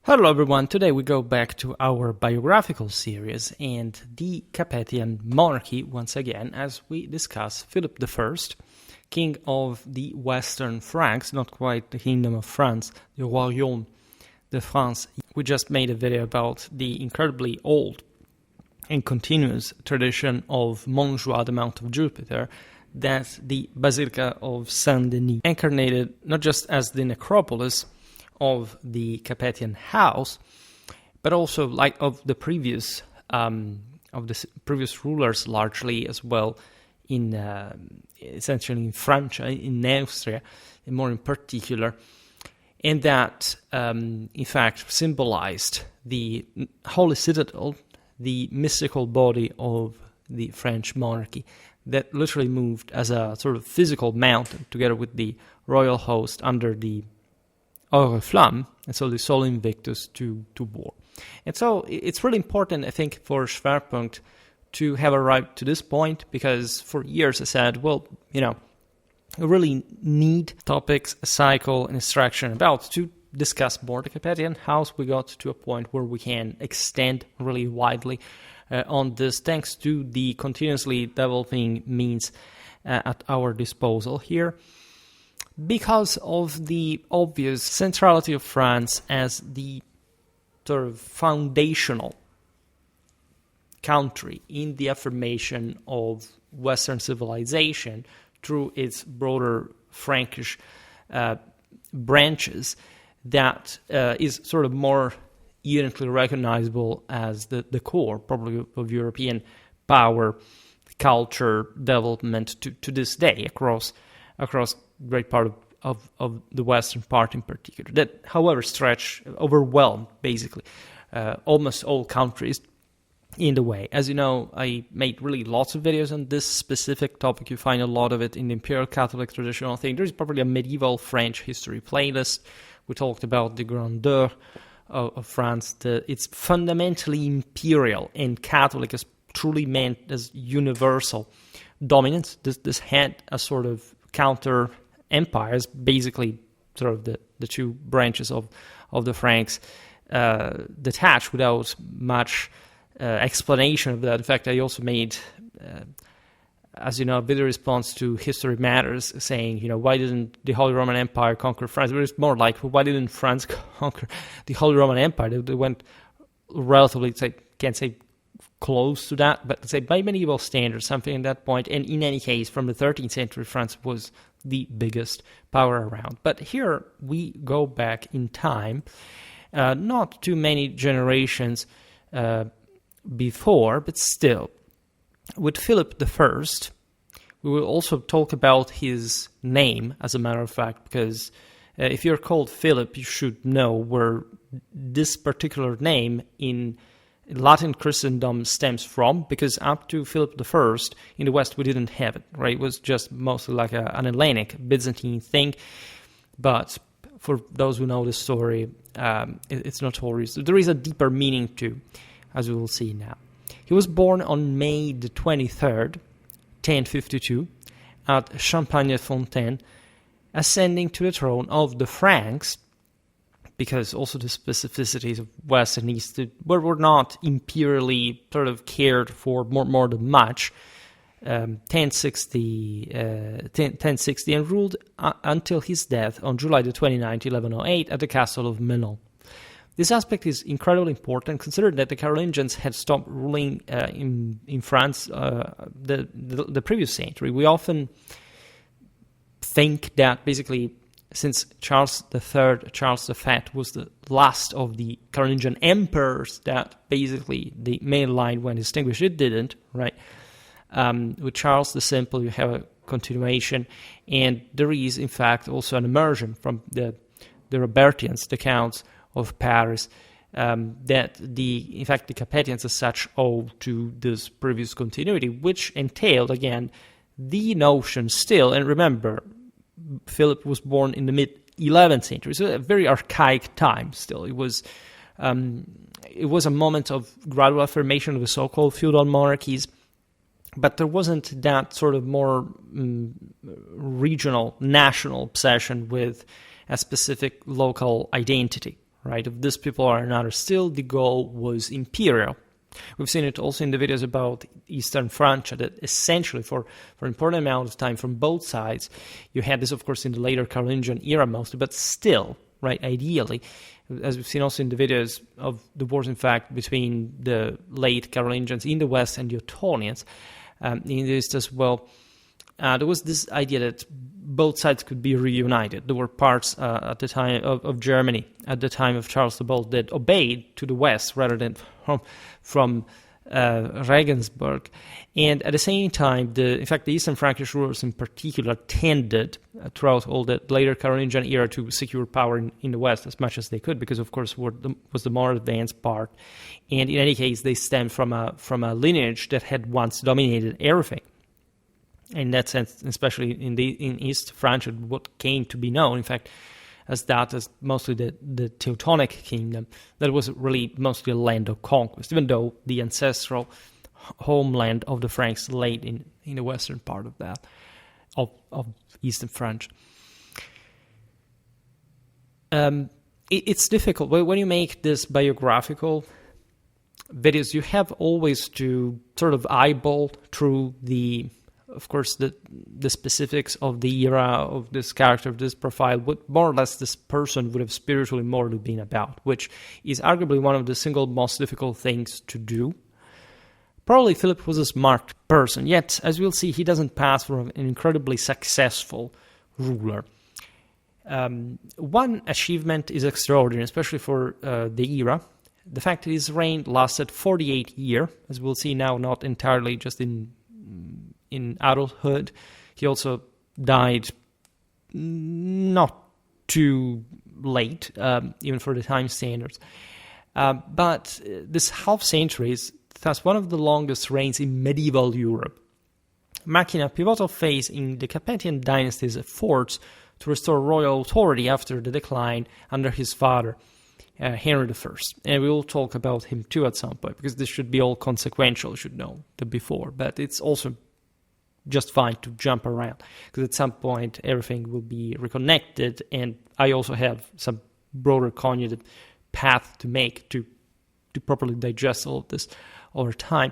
Hello everyone, today we go back to our biographical series and the Capetian monarchy once again as we discuss Philip I, king of the Western Franks, not quite the Kingdom of France, the Royaume de France. We just made a video about the incredibly old and continuous tradition of Montjoie, the Mount of Jupiter, that the Basilica of Saint-Denis incarnated not just as the necropolis of the Capetian house, but also like of the previous rulers, largely as well in essentially in France, in Austria, and more in particular, and that in fact symbolized the holy citadel, the mystical body of the French monarchy that literally moved as a sort of physical mountain together with the royal host under the Oriflamme, and so the Sol Invictus to war. And so it's really important, I think, for Schwerpunkt to have arrived to this point, because for years I said, well, we really need topics, a cycle, and instruction about to discuss more the Capetian house. We got to a point where we can extend really widely on this, thanks to the continuously developing means at our disposal here, because of the obvious centrality of France as the sort of foundational country in the affirmation of Western civilization through its broader Frankish branches, that is sort of more evidently recognizable as the core, probably, of European power, culture, development to this day across great part of the Western part in particular, that, however, overwhelmed, basically, almost all countries in the way. As you know, I made really lots of videos on this specific topic. You find a lot of it in the Imperial Catholic traditional thing. There's probably a medieval French history playlist. We talked about the grandeur of France. It's fundamentally imperial, and Catholic is truly meant as universal dominance. This had a sort of counter empires, basically sort of the two branches of the Franks, detached without much explanation of that. In fact, I also made, as you know, a video response to History Matters, saying, why didn't the Holy Roman Empire conquer France? But it's more like, why didn't France conquer the Holy Roman Empire? They went relatively, can't say close to that, but let's say by medieval standards, something at that point. And in any case, from the 13th century, France was the biggest power around. But here we go back in time, not too many generations before, but still, with Philip I, we will also talk about his name, as a matter of fact, because if you're called Philip, you should know where this particular name in Latin Christendom stems from, because up to Philip I in the West we didn't have it, right? It was just mostly like an Hellenic, Byzantine thing. But for those who know the story, it's notorious. There is a deeper meaning too, as we will see now. He was born on May the 23rd, 1052, at Champagne-Fontaine, ascending to the throne of the Franks, because also the specificities of West and East were not imperially sort of cared for more than much. 1060, and ruled until his death on July the 29th, 1108, at the castle of Menon. This aspect is incredibly important, considering that the Carolingians had stopped ruling in France the previous century. We often think that basically, since Charles III, Charles the Fat, was the last of the Carolingian emperors, that basically the main line went extinguished. It didn't, right? With Charles the Simple, you have a continuation, and there is, in fact, also an immersion from the Robertians, the counts of Paris, that the Capetians as such owe to this previous continuity, which entailed, again, the notion still, and remember, Philip was born in the mid-11th century, so a very archaic time still. It was a moment of gradual affirmation of the so-called feudal monarchies, but there wasn't that sort of more regional, national obsession with a specific local identity, right, of this people or another. Still, the goal was imperial. We've seen it also in the videos about Eastern France, that essentially for an important amount of time from both sides, you had this, of course, in the later Carolingian era mostly, but still, right, ideally, as we've seen also in the videos of the wars, in fact, between the late Carolingians in the west and the Ottonians in the east as well, there was this idea that both sides could be reunited. There were parts at the time of Germany, at the time of Charles the Bold, that obeyed to the west rather than from Regensburg. And at the same time, in fact, the Eastern Frankish rulers in particular tended throughout all the later Carolingian era to secure power in the west as much as they could, because, of course, was the more advanced part. And in any case, they stemmed from a lineage that had once dominated everything. In that sense, especially in East France, what came to be known, in fact, as mostly the Teutonic kingdom, that was really mostly a land of conquest, even though the ancestral homeland of the Franks lay in the western part of that, of Eastern France. It's difficult. When you make this biographical videos, you have always to sort of eyeball through of course, the specifics of the era, of this character, of this profile, what more or less this person would have spiritually morally been about, which is arguably one of the single most difficult things to do. Probably Philip was a smart person, yet, as we'll see, he doesn't pass for an incredibly successful ruler. One achievement is extraordinary, especially for the era. The fact that his reign lasted 48 years, as we'll see now, not entirely just in adulthood. He also died not too late, even for the time standards. But this half century is thus one of the longest reigns in medieval Europe, marking a pivotal phase in the Capetian dynasty's efforts to restore royal authority after the decline under his father, Henry I. And we will talk about him too at some point, because this should be all consequential, you should know the before, but it's also just fine to jump around, because at some point everything will be reconnected, and I also have some broader cognitive path to make to properly digest all of this over time.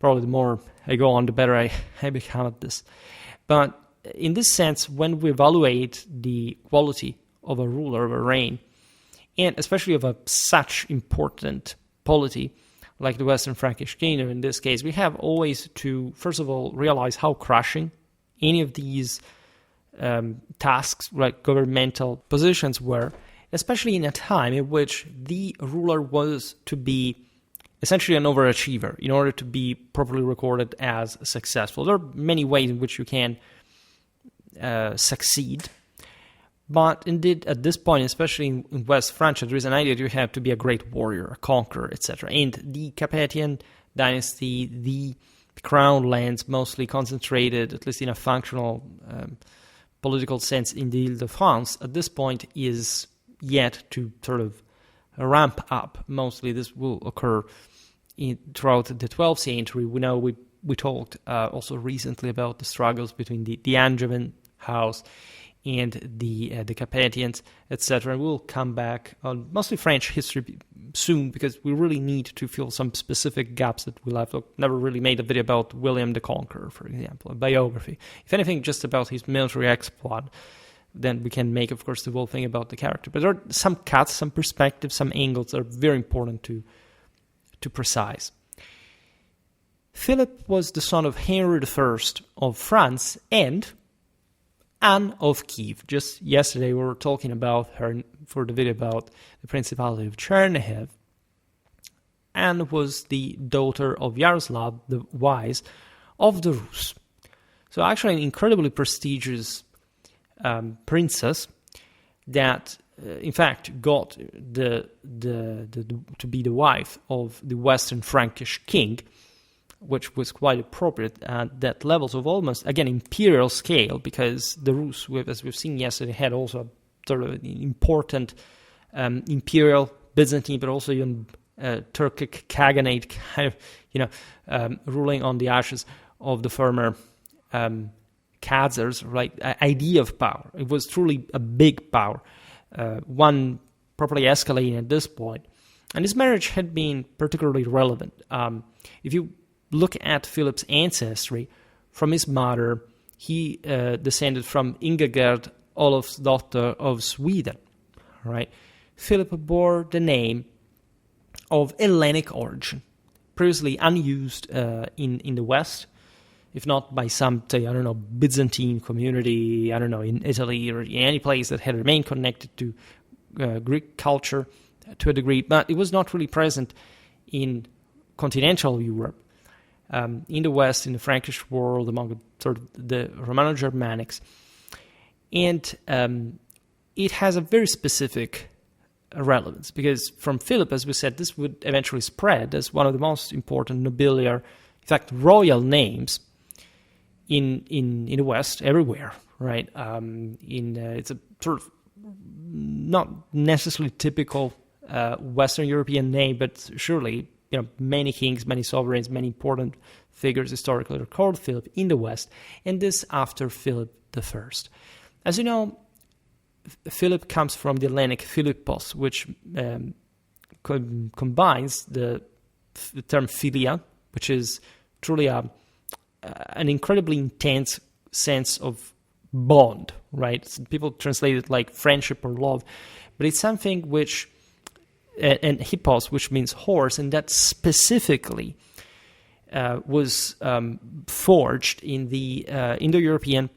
Probably the more I go on, the better I become at this. But in this sense, when we evaluate the quality of a ruler, of a reign, and especially of such important polity, like the Western Frankish kingdom in this case, we have always to, first of all, realize how crushing any of these tasks, like governmental positions, were, especially in a time in which the ruler was to be essentially an overachiever in order to be properly recorded as successful. There are many ways in which you can succeed. But indeed, at this point, especially in West France, there is an idea that you have to be a great warrior, a conqueror, etc. And the Capetian dynasty, the crown lands mostly concentrated, at least in a functional political sense, in the Île-de-France, at this point is yet to sort of ramp up. Mostly this will occur throughout the 12th century. We know we talked also recently about the struggles between the Angevin house and the Capetians, etc. We'll come back on mostly French history soon, because we really need to fill some specific gaps that we left. I've never really made a video about William the Conqueror, for example, a biography. If anything, just about his military exploit. Then we can make, of course, the whole thing about the character. But there are some cuts, some perspectives, some angles that are very important to precise. Philip was the son of Henry I of France and Anne of Kiev. Just yesterday we were talking about her for the video about the Principality of Chernihiv. Anne was the daughter of Yaroslav the Wise of the Rus. So actually an incredibly prestigious princess that, in fact, got to be the wife of the Western Frankish king, which was quite appropriate at that level. So of almost, again, imperial scale, because the Rus, as we've seen yesterday, had also sort of an important imperial Byzantine, but also even Turkic Khaganate kind of, ruling on the ashes of the former Khazars, right? Idea of power. It was truly a big power. One properly escalating at this point. And this marriage had been particularly relevant. If you look at Philip's ancestry, from his mother, he descended from Ingegerd Olofsdotter of Sweden, right? Philip bore the name of Hellenic origin, previously unused in the West, if not by some, say, I don't know, Byzantine community, I don't know, in Italy or in any place that had remained connected to Greek culture to a degree, but it was not really present in continental Europe. In the West, in the Frankish world, among sort of the Romano-Germanics. And it has a very specific relevance, because from Philip, as we said, this would eventually spread as one of the most important nobiliar, in fact, royal names in the West, everywhere, right? It's a sort of not necessarily typical Western European name, but surely, many kings, many sovereigns, many important figures historically are called Philip in the West, and this after Philip I. As you know, Philip comes from the Hellenic Philippos, which combines the term philia, which is truly an incredibly intense sense of bond, right? People translate it like friendship or love, but it's something which, and hippos, which means horse, and that specifically was forged in the Indo-European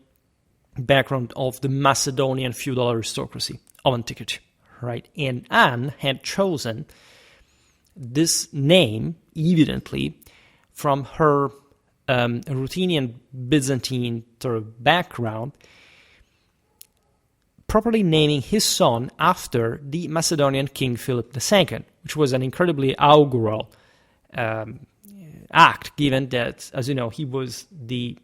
background of the Macedonian feudal aristocracy of antiquity, right? And Anne had chosen this name, evidently, from her Ruthenian Byzantine sort of background, properly naming his son after the Macedonian king Philip II, which was an incredibly augural act, given that, as you know, he was the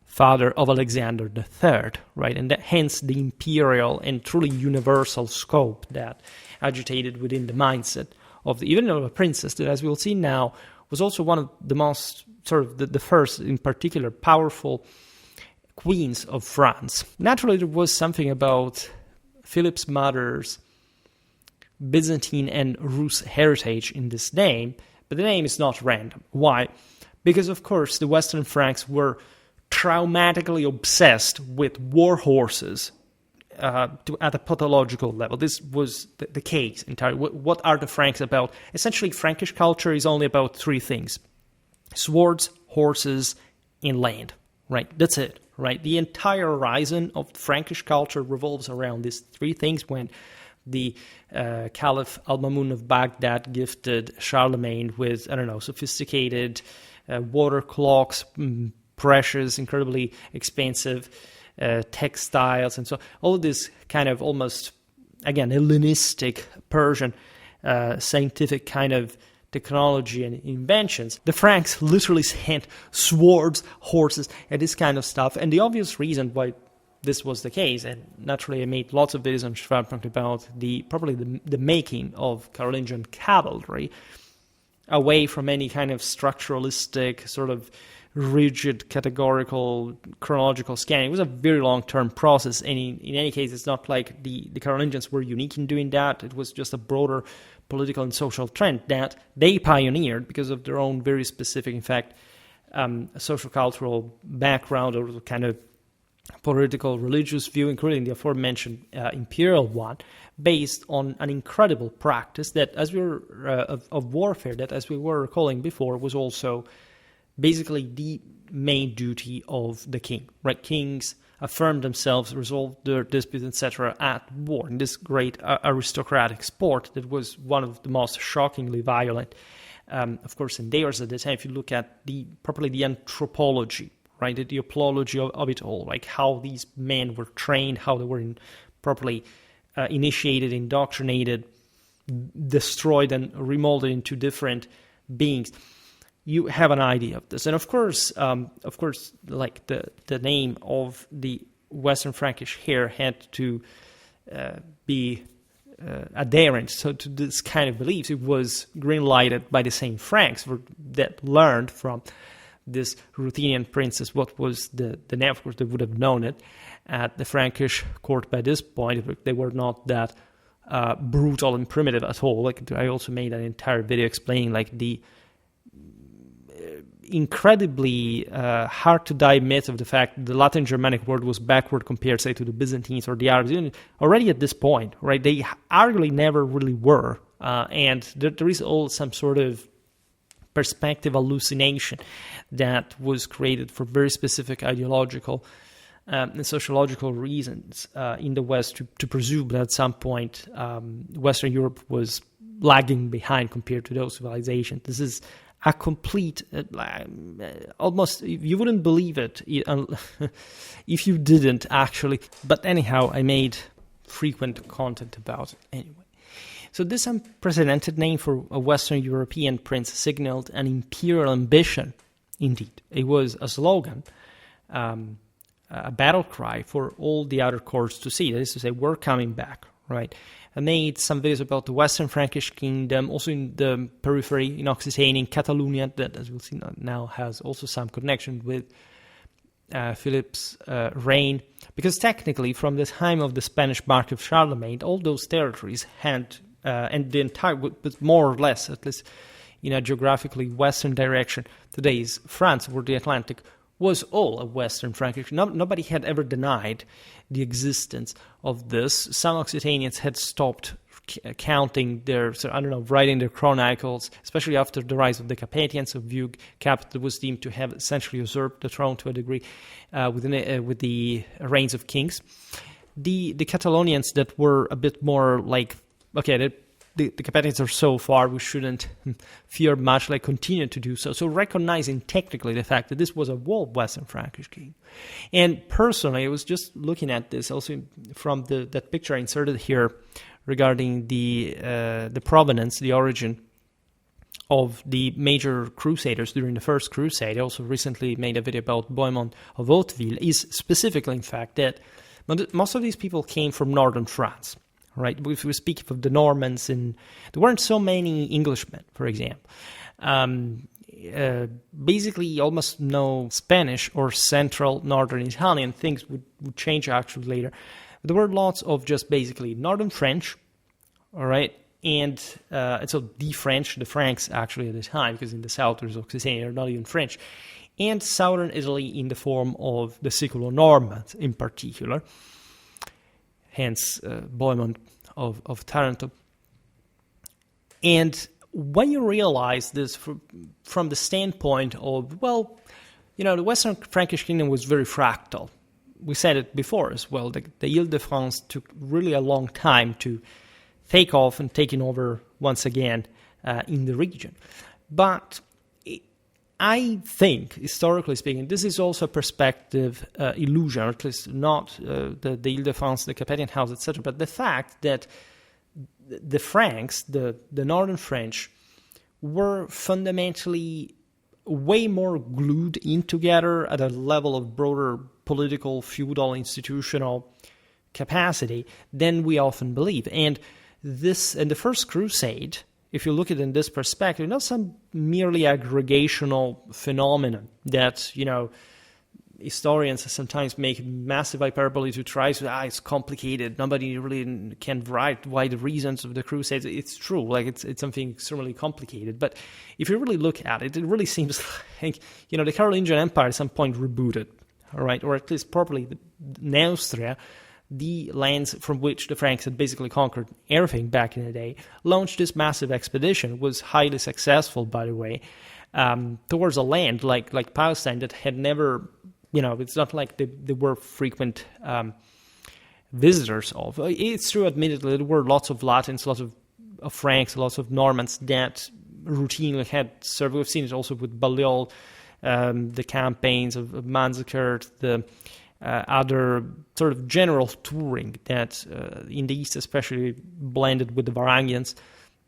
father of Alexander III, right? And that, hence the imperial and truly universal scope that agitated within the mindset of even of a princess that, as we'll see now, was also one of the most, sort of the first, in particular, powerful queens of France. Naturally, there was something about Philip's mother's Byzantine and Rus heritage in this name, but the name is not random. Why? Because, of course, the Western Franks were traumatically obsessed with war horses at a pathological level. This was the case entirely. What are the Franks about? Essentially, Frankish culture is only about three things: swords, horses, and land, right? That's it, right? The entire horizon of Frankish culture revolves around these three things. When the Caliph Al-Mamun of Baghdad gifted Charlemagne with, sophisticated water clocks, precious, incredibly expensive textiles, and so all of this kind of almost, again, Hellenistic, Persian, scientific kind of technology and inventions. The Franks literally sent swords, horses, and this kind of stuff. And the obvious reason why this was the case, and naturally I made lots of videos on Schwerpunkt about the making of Carolingian cavalry, away from any kind of structuralistic, sort of rigid, categorical, chronological scanning. It was a very long-term process, and in any case, it's not like the Carolingians were unique in doing that. It was just a broader political and social trend that they pioneered because of their own very specific, in fact, social-cultural background, or kind of political, religious view, including the aforementioned Imperial one, based on an incredible practice that, as we were of warfare, that, as we were recalling before, was also basically the main duty of the king, right? Kings affirmed themselves, resolved their disputes, etc. at war, in this great aristocratic sport that was one of the most shockingly violent, of course, endeavors at the time. If you look at the anthropology, right, the apology of it all, like how these men were trained, how they were properly initiated, indoctrinated, destroyed, and remolded into different beings, you have an idea of this. And of course, like the name of the Western Frankish here had to be adherent to this kind of beliefs. It was green-lighted by the same Franks that learned from this Ruthenian princess what was the name. Of course, they would have known it at the Frankish court by this point. They were not that brutal and primitive at all. Like, I also made an entire video explaining like the incredibly hard to die myth of the fact that the Latin Germanic world was backward compared, say, to the Byzantines or the Arabs. Already at this point, right? They arguably never really were, and there is all some sort of perspective hallucination that was created for very specific ideological and sociological reasons in the West to presume that at some point Western Europe was lagging behind compared to those civilizations. This is a complete, almost, you wouldn't believe it if you didn't actually. But anyhow, I made frequent content about it anyway. So this unprecedented name for a Western European prince signaled an imperial ambition. Indeed, it was a slogan, a battle cry for all the other courts to see. That is to say, we're coming back, right? I made some videos about the Western Frankish kingdom, also in the periphery, in Occitania, in Catalonia, that, as we'll see now, has also some connection with Philip's reign. Because technically, from the time of the Spanish Mark of Charlemagne, all those territories had, and the entire, but more or less, at least in a geographically western direction, today's France, over the Atlantic, was all a Western Frankish. Nobody had ever denied the existence of this. Some Occitanians had stopped counting their, writing their chronicles, especially after the rise of the Capetians. So Hugh Capet was deemed to have essentially usurped the throne to a degree with the reigns of kings. The Catalonians that were a bit more like, okay, the Capetians are so far, we shouldn't fear much, like continue to do so. So recognizing technically the fact that this was a whole Western Frankish king. And personally, I was just looking at this also from that picture I inserted here regarding the provenance, the origin of the major crusaders during the First Crusade. I also recently made a video about Bohemond of Hauteville, is specifically, in fact, that most of these people came from northern France. Right, if we speak of the Normans, and there weren't so many Englishmen, for example. Basically, almost no Spanish or central northern Italian. Things would change actually later. But there were lots of just basically northern French, all right, and so the Franks actually at the time, because in the south there's Occitania, they're not even French, and southern Italy in the form of the Siculo-Normans in particular. Hence Bohemond of Taranto. And when you realize this from the standpoint of, well, the Western Frankish kingdom was very fractal. We said it before as well. The Île-de-France took really a long time to take off and taking over once again in the region. But I think, historically speaking, this is also a perspective illusion, or at least not the Île-de-France, the Capetian house, etc., but the fact that the Franks, the northern French, were fundamentally way more glued in together at a level of broader political, feudal, institutional capacity than we often believe. And this, in the First Crusade, if you look at it in this perspective, not some merely aggregational phenomenon that, historians sometimes make massive hyperbole to try to, it's complicated, nobody really can write why the reasons of the Crusades. It's true, like it's something extremely complicated. But if you really look at it, it really seems like, the Carolingian Empire at some point rebooted, all right, or at least properly, Neustria, the lands from which the Franks had basically conquered everything back in the day, launched this massive expedition, was highly successful, by the way, towards a land like Palestine that had never, it's not like they were frequent visitors of. It's true, admittedly, there were lots of Latins, lots of Franks, lots of Normans that routinely had served. We've seen it also with Balliol, the campaigns of Manzikert, the other sort of general touring that in the East especially blended with the Varangians.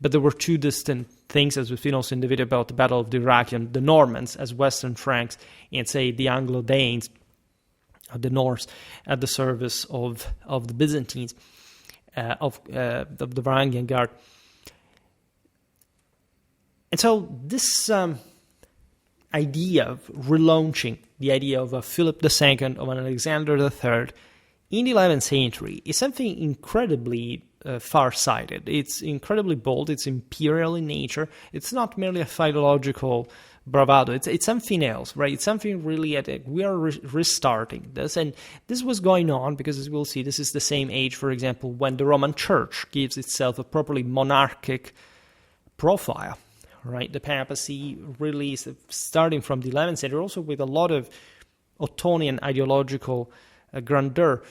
But there were two distinct things, as we've seen also in the video about the Battle of the Iraqian, the Normans as Western Franks, and say the Anglo-Danes, the Norse, at the service of the Byzantines, of the Varangian Guard. And so this idea of relaunching the idea of a Philip II, of an Alexander III in the 11th century is something incredibly far-sighted. It's incredibly bold. It's imperial in nature. It's not merely a philological bravado. It's something else, right? It's something really we are restarting this. And this was going on because, as we'll see, this is the same age, for example, when the Roman Church gives itself a properly monarchic profile, right? The papacy really is starting from the 11th century, also with a lot of Ottonian ideological grandeur,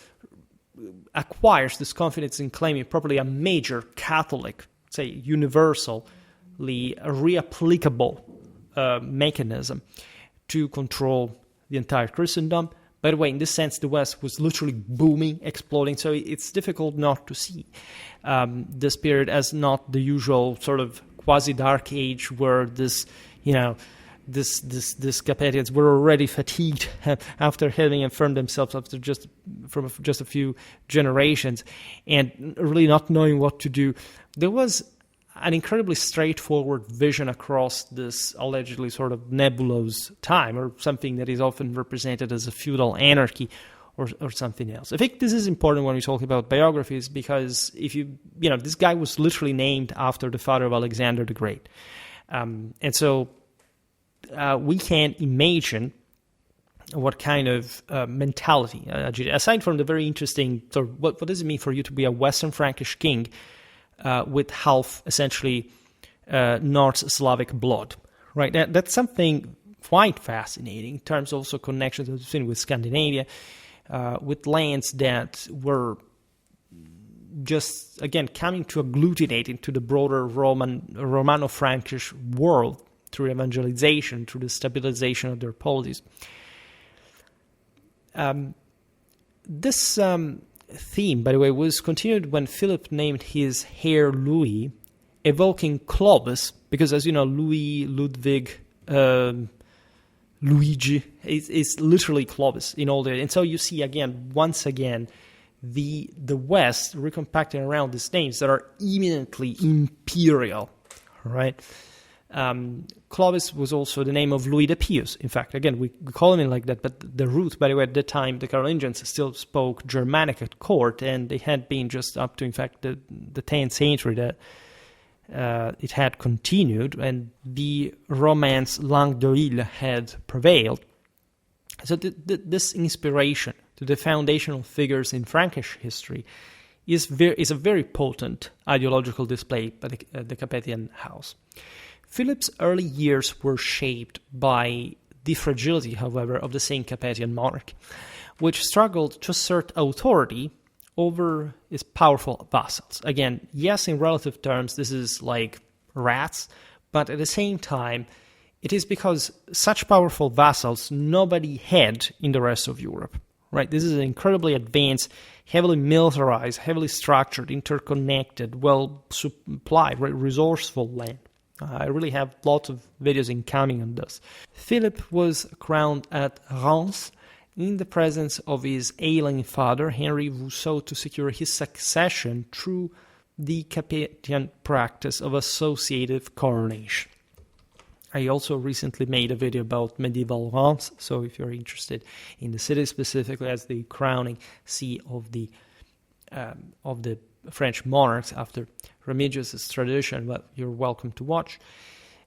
acquires this confidence in claiming properly a major Catholic, say universally reapplicable mechanism to control the entire Christendom. By the way, in this sense, the West was literally booming, exploding, so it's difficult not to see this period as not the usual sort of quasi-dark age where this Capetians were already fatigued after having affirmed themselves after just a few generations and really not knowing what to do. There was an incredibly straightforward vision across this allegedly sort of nebulous time, or something that is often represented as a feudal anarchy or something else. I think this is important when we talk about biographies, because if this guy was literally named after the father of Alexander the Great. And so we can imagine what kind of mentality, aside from the very interesting, so what does it mean for you to be a Western Frankish king with half, essentially, North Slavic blood, right? That's something quite fascinating in terms of also connections with Scandinavia, with lands that were just, again, coming to agglutinate into the broader Romano-Frankish world through evangelization, through the stabilization of their polities. This theme, by the way, was continued when Philip named his heir Louis, evoking Clovis, because, as you know, Louis, Ludwig, Luigi is literally Clovis in all the. And so you see, once again, the West recompacting around these names that are eminently imperial, right? Clovis was also the name of Louis the Pious. In fact, again, we call him like that, but the root, by the way, at the time, the Carolingians still spoke Germanic at court, and they had been just up to, in fact, the 10th century that it had continued, and the Romance Langue d'Oil had prevailed. So this inspiration to the foundational figures in Frankish history is a very potent ideological display by the Capetian house. Philip's early years were shaped by the fragility, however, of the Saint Capetian monarch, which struggled to assert authority over his powerful vassals. Again, yes, in relative terms, this is like rats, but at the same time, it is because such powerful vassals nobody had in the rest of Europe, right? This is an incredibly advanced, heavily militarized, heavily structured, interconnected, well-supplied, resourceful land. I really have lots of videos incoming on this. Philip was crowned at Reims in the presence of his ailing father, Henry Rousseau, to secure his succession through the Capetian practice of associative coronation. I also recently made a video about medieval Reims, so if you're interested in the city specifically as the crowning see of the French monarchs after Remigius's tradition, well, you're welcome to watch.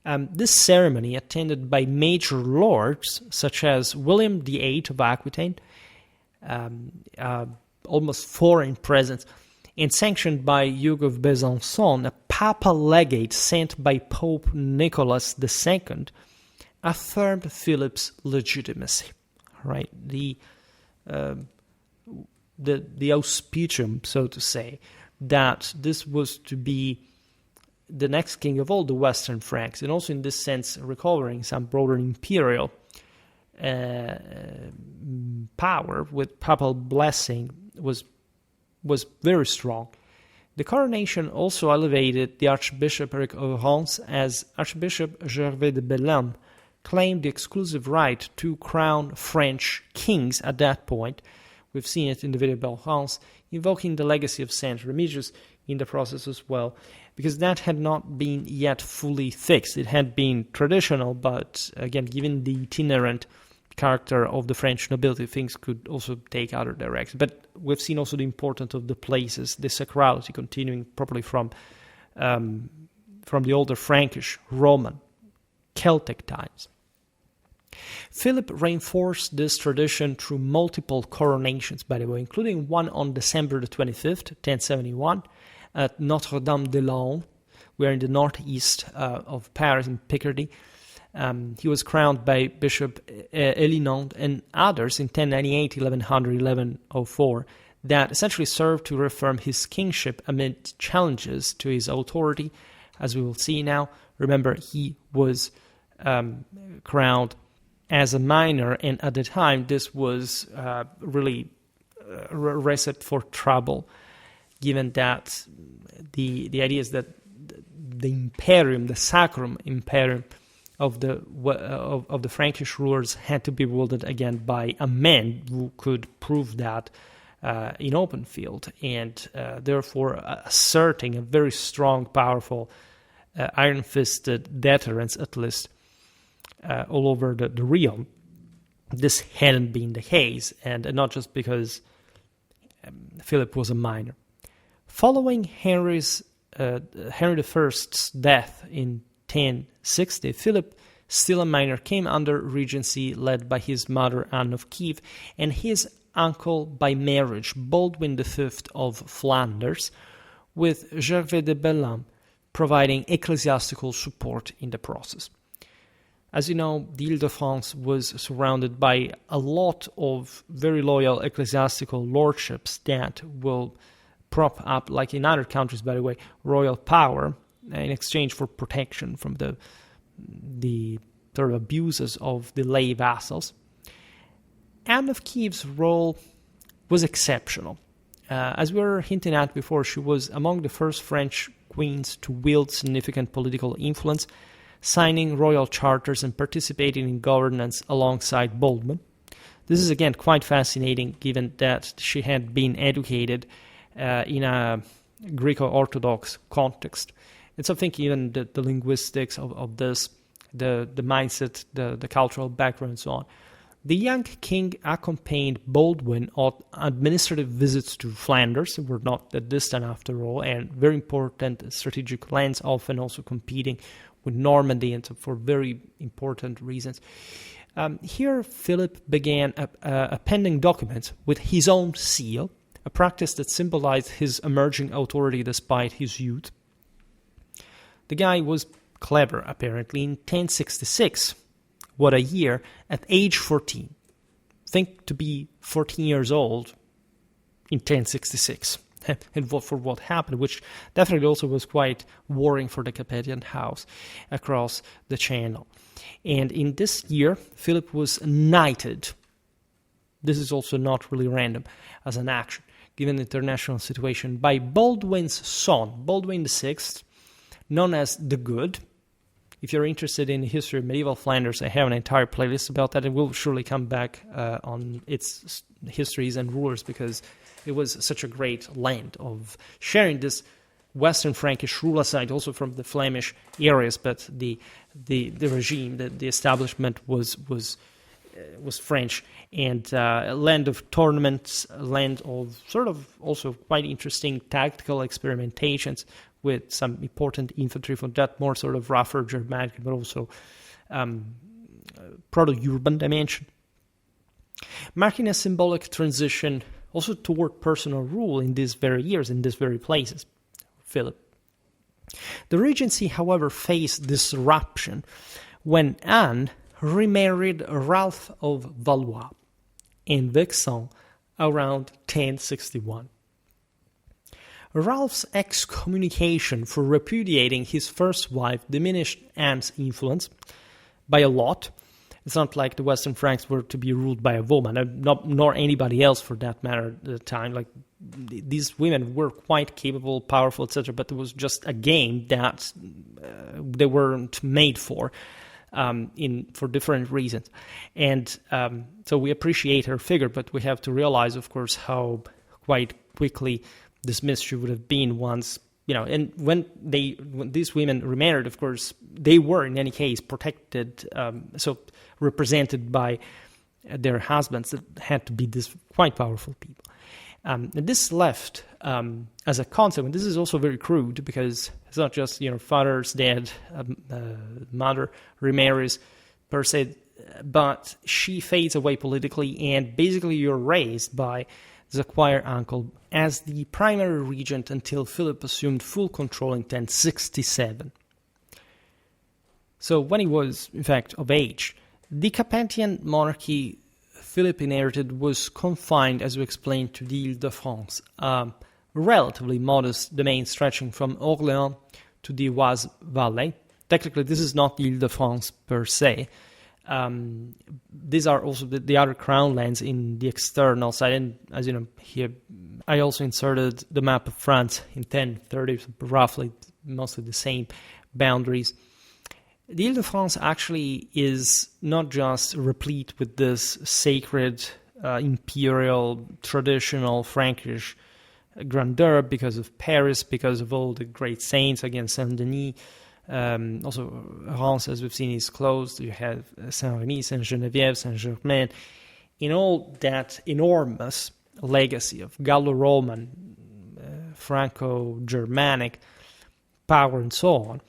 This ceremony, attended by major lords such as William VIII of Aquitaine, almost foreign presence, and sanctioned by Hugues of Besançon, a papal legate sent by Pope Nicholas II, affirmed Philip's legitimacy. Right, the auspicium, so to say, that this was to be the next king of all the Western Franks, and also in this sense recovering some broader imperial power with papal blessing was very strong. The coronation also elevated the Archbishopric of Reims, as Archbishop Gervais de Bellem claimed the exclusive right to crown French kings at that point. We've seen it in the video about Reims, invoking the legacy of Saint Remigius in the process as well, because that had not been yet fully fixed. It had been traditional, but again, given the itinerant character of the French nobility, things could also take other directions. But we've seen also the importance of the places, the sacrality continuing properly from the older Frankish, Roman, Celtic times. Philip reinforced this tradition through multiple coronations, by the way, including one on December the 25th, 1071, at Notre-Dame-des-Landes. We're in the northeast of Paris in Picardy. He was crowned by Bishop Elinand and others in 1098, 1100, 1104, that essentially served to reaffirm his kingship amid challenges to his authority. As we will see now, remember, he was crowned as a minor, and at the time this was really a recipe for trouble, given that the idea is that the imperium, the sacrum imperium of the Frankish rulers had to be wielded again by a man who could prove that in open field, and therefore asserting a very strong, powerful, iron-fisted deterrence, at least, all over the realm. This hadn't been the case, and not just because Philip was a minor. Following Henry I's death in 1060, Philip, still a minor, came under regency led by his mother Anne of Kiev and his uncle by marriage, Baldwin V of Flanders, with Gervais de Bellême providing ecclesiastical support in the process. As you know, the Île-de-France was surrounded by a lot of very loyal ecclesiastical lordships that will prop up, like in other countries, by the way, royal power in exchange for protection from the sort of abuses of the lay vassals. Anne of Kiev's role was exceptional. As we were hinting at before, she was among the first French queens to wield significant political influence, signing royal charters and participating in governance alongside Baldwin. This is again quite fascinating, given that she had been educated in a Greco-Orthodox context. And so I think even the linguistics of this, the mindset, the cultural background and so on. The young king accompanied Baldwin on administrative visits to Flanders. We're not that distant after all, and very important strategic lands, often also competing with Normandy, and so for very important reasons. Here, Philip began appending documents with his own seal, a practice that symbolized his emerging authority despite his youth. The guy was clever, apparently. In 1066, what a year, at age 14. Think to be 14 years old in 1066. And for what happened, which definitely also was quite worrying for the Capetian house across the channel. And in this year, Philip was knighted. This is also not really random as an action, given the international situation, by Baldwin's son, Baldwin VI, known as the Good. If you're interested in the history of medieval Flanders, I have an entire playlist about that, and we'll surely come back on its histories and rulers, because it was such a great land of sharing this Western Frankish rule aside, also from the Flemish areas, but the regime, the establishment was French, and a land of tournaments, a land of sort of also quite interesting tactical experimentations with some important infantry from that more sort of rougher Germanic, but also proto-urban dimension, marking a symbolic transition also toward personal rule in these very years, in these very places. Philip. The Regency, however, faced disruption when Anne remarried Ralph of Valois in Vexin around 1061. Ralph's excommunication for repudiating his first wife diminished Anne's influence by a lot. It's not like the Western Franks were to be ruled by a woman, nor anybody else for that matter at the time. Like, these women were quite capable, powerful, etc., but it was just a game that they weren't made for different reasons. And so we appreciate her figure, but we have to realize, of course, how quite quickly dismissed she would have been once, and when these women remarried, of course, they were in any case protected, so represented by their husbands that had to be these quite powerful people. And this left, as a consequence, this is also very crude because it's not just, father's dead, mother remarries per se, but she fades away politically, and basically you're raised by the acquired uncle as the primary regent until Philip assumed full control in 1067. So when he was, in fact, of age, the Capetian monarchy Philip inherited was confined, as we explained, to the Île-de-France, a relatively modest domain stretching from Orléans to the Oise Valley. Technically, this is not the Île-de-France per se. These are also the other crown lands in the external side. And as you know, here I also inserted the map of France in 1030, roughly mostly the same boundaries. The Île-de-France actually is not just replete with this sacred, imperial, traditional Frankish grandeur because of Paris, because of all the great saints, again, Saint-Denis. Also, Reims, as we've seen, is closed. You have Saint-Remy, Saint-Geneviève, Saint-Germain. In all that enormous legacy of Gallo-Roman, Franco-Germanic power and so on.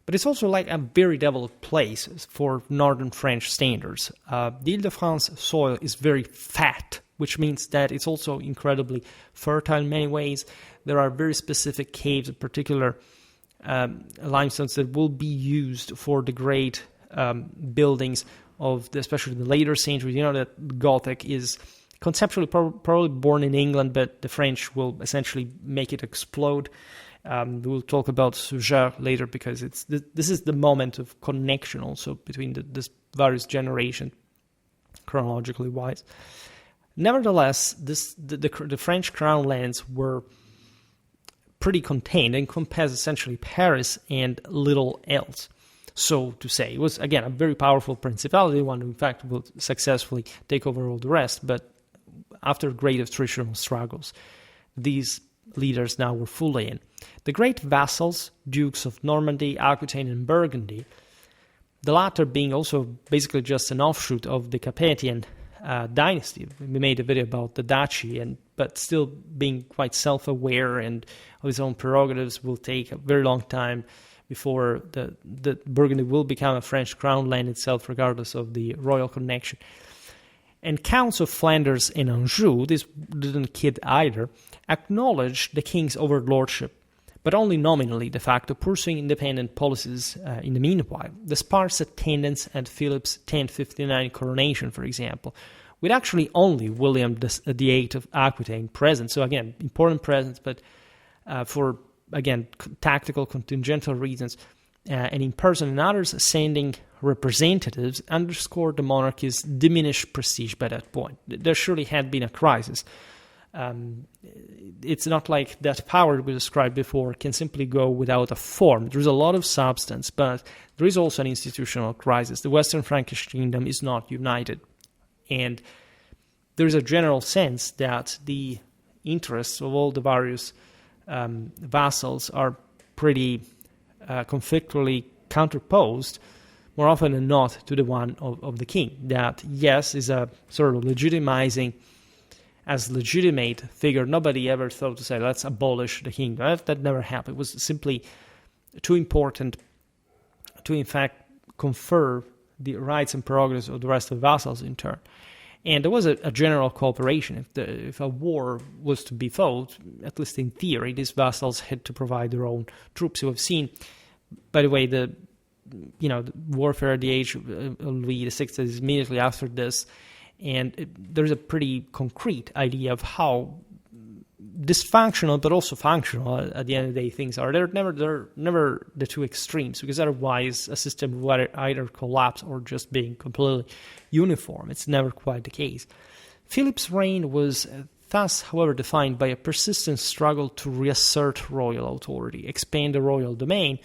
But it's also like a very developed place for northern French standards. The Île-de-France soil is very fat, which means that it's also incredibly fertile in many ways. There are very specific caves, in particular limestones, that will be used for the great buildings of especially the later centuries. You know that Gothic is conceptually probably born in England, but the French will essentially make it explode. We'll talk about Suger later because this is the moment of connection also between this various generations, chronologically wise. Nevertheless, the French crown lands were pretty contained, encompassed essentially Paris and little else. So to say, it was again a very powerful principality, one who in fact will successfully take over all the rest. But after great attritional struggles, these leaders now were fully in. The great vassals, dukes of Normandy, Aquitaine, and Burgundy, the latter being also basically just an offshoot of the Capetian dynasty. We made a video about the duchy, but still being quite self-aware and of his own prerogatives, will take a very long time before the Burgundy will become a French crown land itself, regardless of the royal connection. And counts of Flanders and Anjou, this didn't kid either, acknowledged the king's overlordship, but only nominally, de facto, pursuing independent policies in the meanwhile. The sparse attendance at Philip's 1059 coronation, for example, with actually only William VIII of Aquitaine present. So again, important presence, but for, again, tactical, contingental reasons, and in person and others sending representatives underscored the monarchy's diminished prestige by that point. There surely had been a crisis. It's not like that power we described before can simply go without a form. There's a lot of substance, but there is also an institutional crisis. The Western Frankish kingdom is not united. And there's a general sense that the interests of all the various vassals are pretty conflictually counterposed, more often than not, to the one of the king. That, yes, is a sort of legitimizing, as legitimate figure. Nobody ever thought to say, let's abolish the kingdom. That never happened. It was simply too important to, in fact, confer the rights and prerogatives of the rest of the vassals in turn. And there was a general cooperation. If a war was to be fought, at least in theory, these vassals had to provide their own troops. You have seen, by the way, the warfare at the age of Louis XVI is immediately after this, and there's a pretty concrete idea of how dysfunctional but also functional at the end of the day things are. They're never the two extremes, because otherwise a system would either collapse or just being completely uniform. It's never quite the case. Philip's reign was thus, however, defined by a persistent struggle to reassert royal authority, expand the royal domain,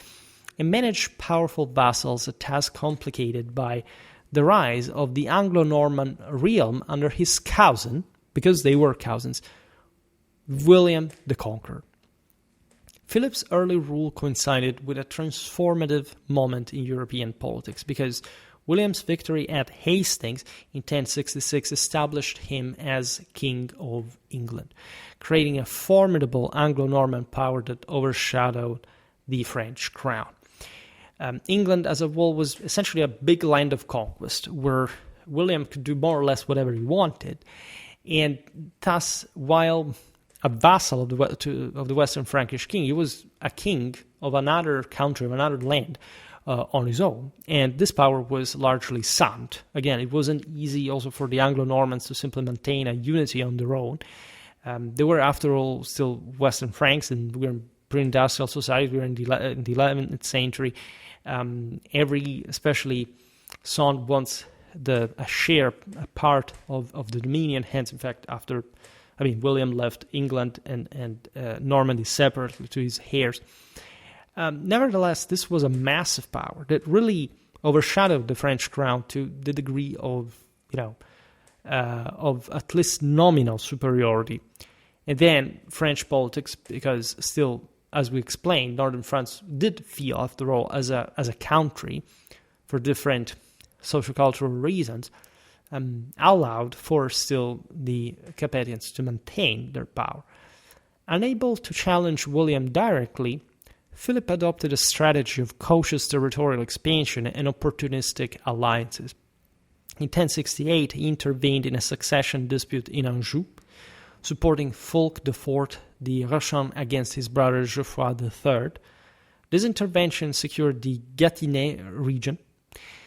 and manage powerful vassals, a task complicated by the rise of the Anglo-Norman realm under his cousin, because they were cousins, William the Conqueror. Philip's early rule coincided with a transformative moment in European politics, because William's victory at Hastings in 1066 established him as King of England, creating a formidable Anglo-Norman power that overshadowed the French crown. England as a whole was essentially a big land of conquest where William could do more or less whatever he wanted. And thus, while a vassal of the Western Frankish king, he was a king of another country, of another land on his own. And this power was largely sound. Again, it wasn't easy also for the Anglo-Normans to simply maintain a unity on their own. They were, after all, still Western Franks, and we were in pre-industrial society, we were in the 11th century. Every, especially son, wants a part of the dominion. Hence, in fact, William left England and Normandy separately to his heirs. Nevertheless, this was a massive power that really overshadowed the French crown to the degree of at least nominal superiority. And then French politics, because still, as we explained, Northern France did feel, after all, as a country for different sociocultural reasons, allowed for still the Capetians to maintain their power. Unable to challenge William directly, Philip adopted a strategy of cautious territorial expansion and opportunistic alliances. In 1068, he intervened in a succession dispute in Anjou, supporting Fulk IV the Rochan against his brother Geoffroy III. This intervention secured the Gâtinais region,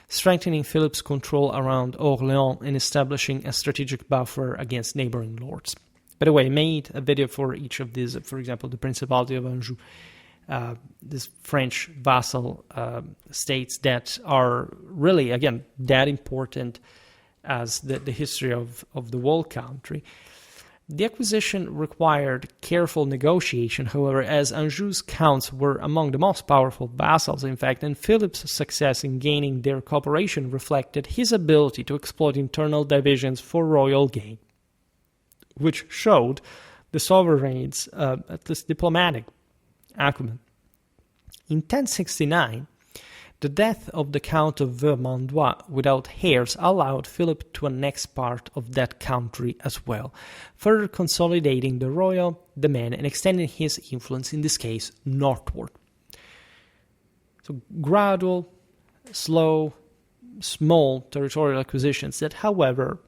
strengthening Philip's control around Orléans and establishing a strategic buffer against neighboring lords. By the way, I made a video for each of these, for example, the Principality of Anjou, this French vassal states that are really, again, that important as the history of the whole country. The acquisition required careful negotiation, however, as Anjou's counts were among the most powerful vassals, in fact, and Philip's success in gaining their cooperation reflected his ability to exploit internal divisions for royal gain, which showed the sovereign's, at least diplomatic, acumen. In 1069, the death of the Count of Vermandois without heirs allowed Philip to annex part of that country as well, further consolidating the royal domain and extending his influence, in this case, northward. So gradual, slow, small territorial acquisitions that, however,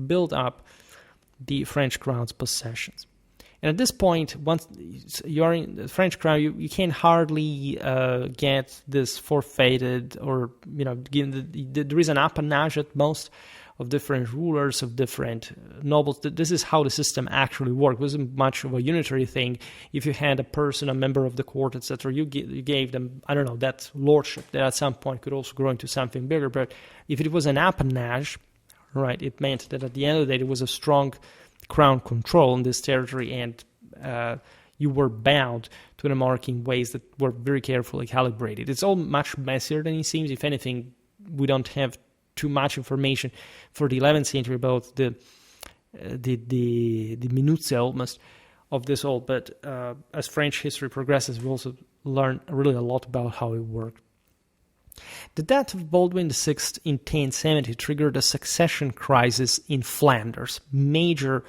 build up the French crown's possessions. And at this point, once you're in the French crown, you can hardly get this forfeited, or there is an appanage at most of different rulers, of different nobles. This is how the system actually worked. It wasn't much of a unitary thing. If you had a person, a member of the court, etc., you gave them, that lordship that at some point could also grow into something bigger. But if it was an appanage, right, it meant that at the end of the day, there was a strong crown control in this territory, and you were bound to the monarchy in ways that were very carefully calibrated. It's all much messier than it seems. If anything, we don't have too much information for the 11th century about the minutiae almost of this all. But as French history progresses, we also learn really a lot about how it worked. The death of Baldwin VI in 1070 triggered a succession crisis in Flanders, major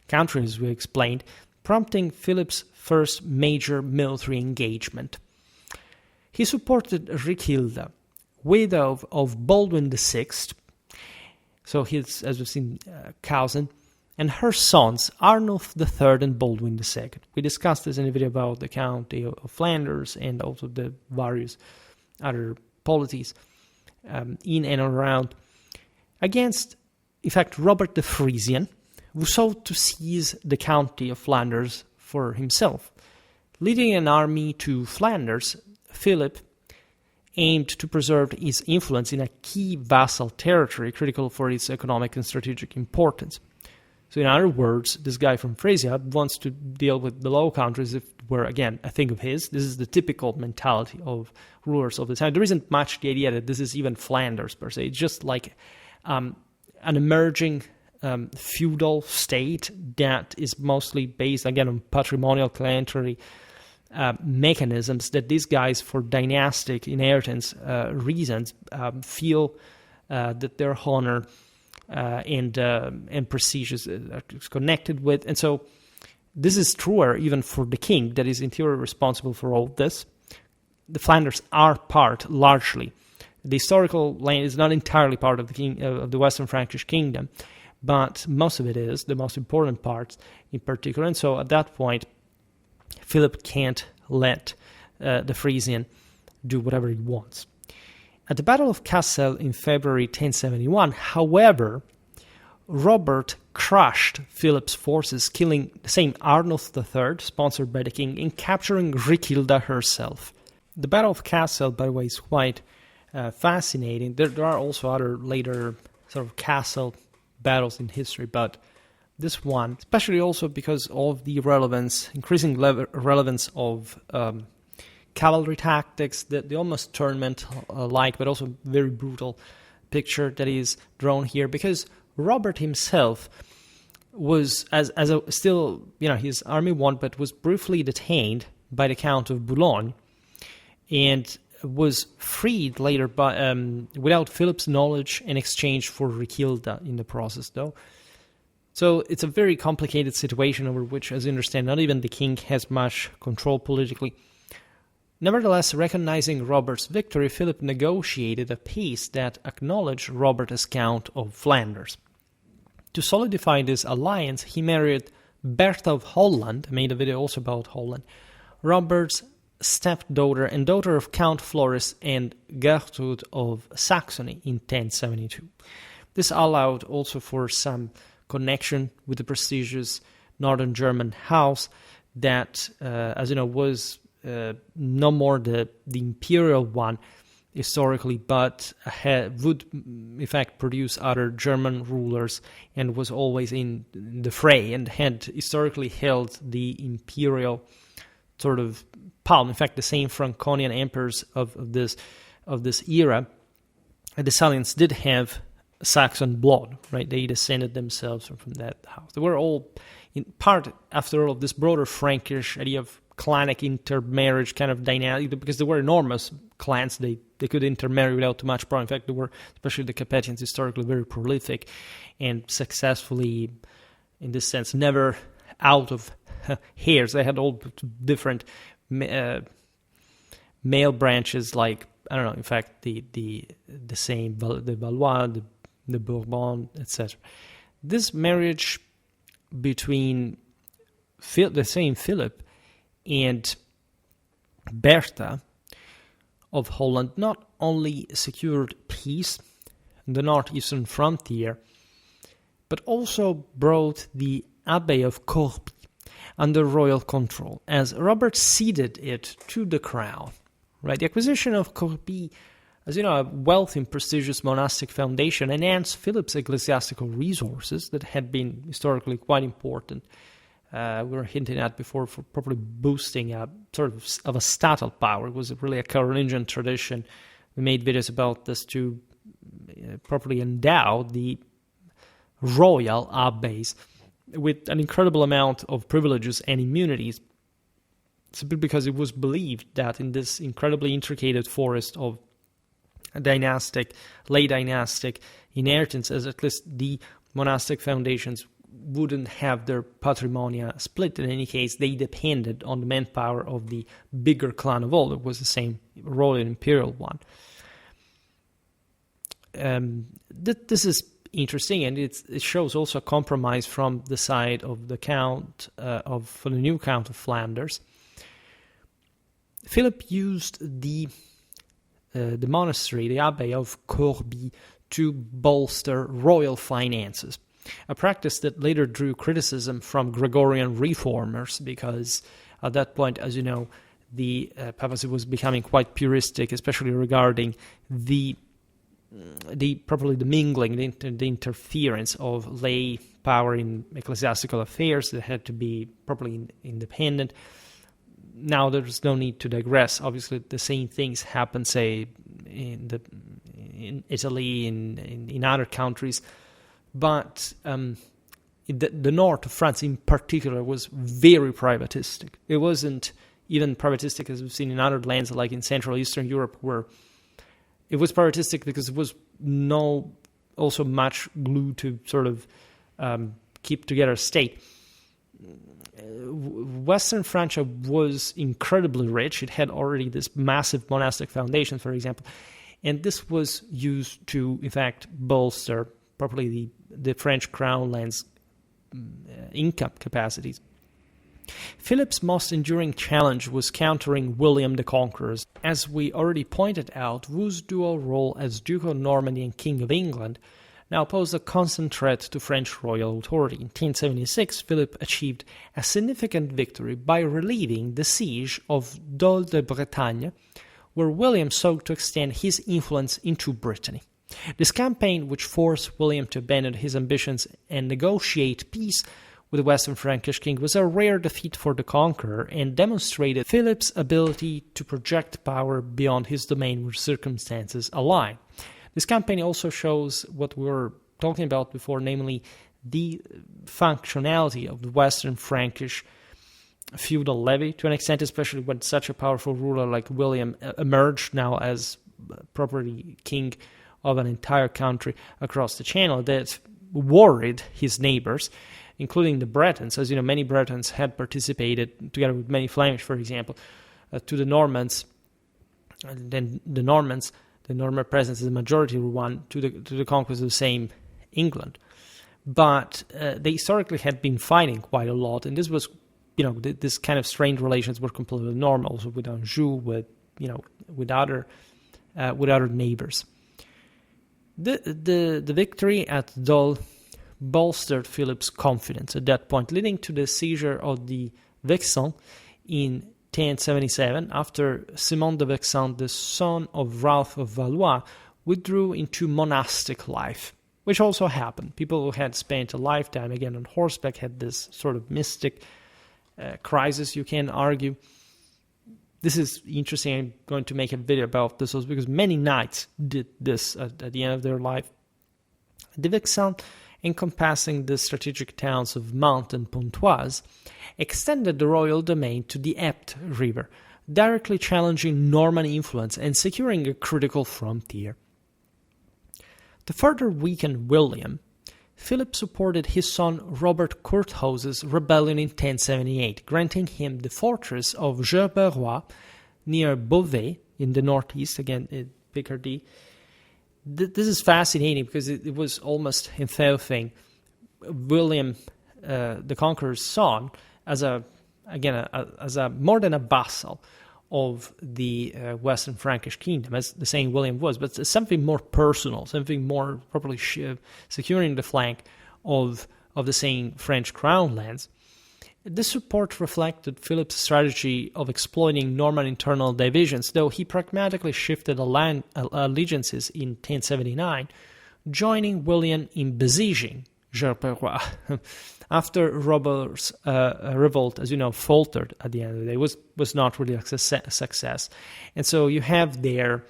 country, as we explained, prompting Philip's first major military engagement. He supported Richilda, widow of Baldwin VI, so his, as we've seen, cousin, and her sons, Arnulf III and Baldwin II. We discussed this in a video about the County of Flanders and also the various other polities in and around, against, in fact, Robert the Frisian, who sought to seize the county of Flanders for himself. Leading an army to Flanders, Philip aimed to preserve his influence in a key vassal territory critical for its economic and strategic importance. So in other words, this guy from Frisia wants to deal with the Low Countries if it were, again, a thing of his. This is the typical mentality of rulers of the time. There isn't much the idea that this is even Flanders, per se. It's just like an emerging feudal state that is mostly based, again, on patrimonial clientery mechanisms that these guys, for dynastic inheritance reasons, feel that their honor and prestige is connected with. And so this is truer even for the king that is in theory responsible for all this. The Flanders are part, largely. The historical land is not entirely part of the Western Frankish kingdom, but most of it is, the most important parts in particular. And so at that point, Philip can't let the Frisian do whatever he wants. At the Battle of Cassel in February 1071, however, Robert crushed Philip's forces, killing the same Arnulf III, sponsored by the king, and capturing Riquilda herself. The Battle of Cassel, by the way, is quite fascinating. There are also other later sort of castle battles in history, but this one, especially also because of the increasing relevance of cavalry tactics, the almost tournament-like, but also very brutal picture that is drawn here, because Robert himself was, his army won, but was briefly detained by the Count of Boulogne, and was freed later by without Philip's knowledge in exchange for Riquilda in the process, though. So it's a very complicated situation over which, as you understand, not even the king has much control politically. Nevertheless, recognizing Robert's victory, Philip negotiated a peace that acknowledged Robert as Count of Flanders. To solidify this alliance, he married Bertha of Holland, I made a video also about Holland, Robert's stepdaughter and daughter of Count Floris and Gertrude of Saxony in 1072. This allowed also for some connection with the prestigious Northern German house that, as you know, was no more the Imperial one historically, but would in fact produce other German rulers and was always in the fray and had historically held the Imperial sort of palm. In fact, the same Franconian emperors of this era, the Salians did have Saxon blood, right? They descended themselves from that house. They were all, in part, after all, of this broader Frankish idea of clanic intermarriage kind of dynamic, because there were enormous clans. They could intermarry without too much problem. In fact, they were, especially the Capetians, historically very prolific and successfully, in this sense, never out of hairs. They had all different male branches, like, I don't know, in fact, the same, the Valois, the Bourbon, etc. This marriage between the same Philip and Bertha of Holland not only secured peace in the northeastern frontier, but also brought the Abbey of Corbie under royal control, as Robert ceded it to the crown. Right, the acquisition of Corbie, as you know, a wealthy and prestigious monastic foundation, enhanced Philip's ecclesiastical resources that had been historically quite important. We were hinting at before, for probably boosting a sort of a statal power. It was really a Carolingian tradition. We made videos about this to properly endow the royal abbeys with an incredible amount of privileges and immunities, simply because it was believed that in this incredibly intricate forest of late dynastic inheritance, as at least the monastic foundations wouldn't have their patrimonia split. In any case, they depended on the manpower of the bigger clan of all. It was the same royal Imperial one. This is interesting, and it shows also a compromise from the side of the for the new Count of Flanders. Philip used the monastery, the Abbey of Corbie, to bolster royal finances, a practice that later drew criticism from Gregorian reformers, because at that point, as you know, the papacy was becoming quite puristic, especially regarding the mingling, the interference of lay power in ecclesiastical affairs that had to be properly independent. Now there's no need to digress. Obviously, the same things happen, say, in Italy, in other countries, but the north of France in particular was very privatistic. It wasn't even privatistic as we've seen in other lands like in Central Eastern Europe, where it was privatistic because it was no also much glue to sort of keep together a state. Western Francia was incredibly rich. It had already this massive monastic foundation, for example, and this was used to, in fact, bolster properly the French crown land's income capacities. Philip's most enduring challenge was countering William the Conqueror, as we already pointed out, whose dual role as Duke of Normandy and King of England now posed a constant threat to French royal authority. In 1076, Philip achieved a significant victory by relieving the siege of Dol-de-Bretagne, where William sought to extend his influence into Brittany. This campaign, which forced William to abandon his ambitions and negotiate peace with the Western Frankish king, was a rare defeat for the conqueror and demonstrated Philip's ability to project power beyond his domain where circumstances align. This campaign also shows what we were talking about before, namely the functionality of the Western Frankish feudal levy to an extent, especially when such a powerful ruler like William emerged now as properly king of an entire country across the Channel that worried his neighbors, including the Bretons. As you know, many Bretons had participated, together with many Flemish, for example, to the Normans. And then the Normans, the Norman presence, the majority were one to the conquest of the same England. But they historically had been fighting quite a lot, and this was, this kind of strained relations were completely normal, also with Anjou, with other neighbors. The victory at Dole bolstered Philip's confidence at that point, leading to the seizure of the Vexin in 1077, after Simon de Vexin, the son of Ralph of Valois, withdrew into monastic life, which also happened. People who had spent a lifetime, again, on horseback had this sort of mystic crisis, you can argue. This is interesting. I'm going to make a video about this because many knights did this at the end of their life. The Vexin, encompassing the strategic towns of Mantes and Pontoise, extended the royal domain to the Epte River, directly challenging Norman influence and securing a critical frontier. To further weaken William, Philip supported his son Robert Curthouse's rebellion in 1078, granting him the fortress of Île-de-France near Beauvais in the northeast, again in Picardy. This is fascinating because it was almost enthralling William the Conqueror's son as a more than a vassal of the Western Frankish kingdom, as the same William was, but something more personal, something more properly securing the flank of the same French crown lands. This support reflected Philip's strategy of exploiting Norman internal divisions, though he pragmatically shifted allegiances in 1079, joining William in besieging Île-de-France. After Robert's revolt, as you know, faltered at the end of the day, was not really a success. And so you have there,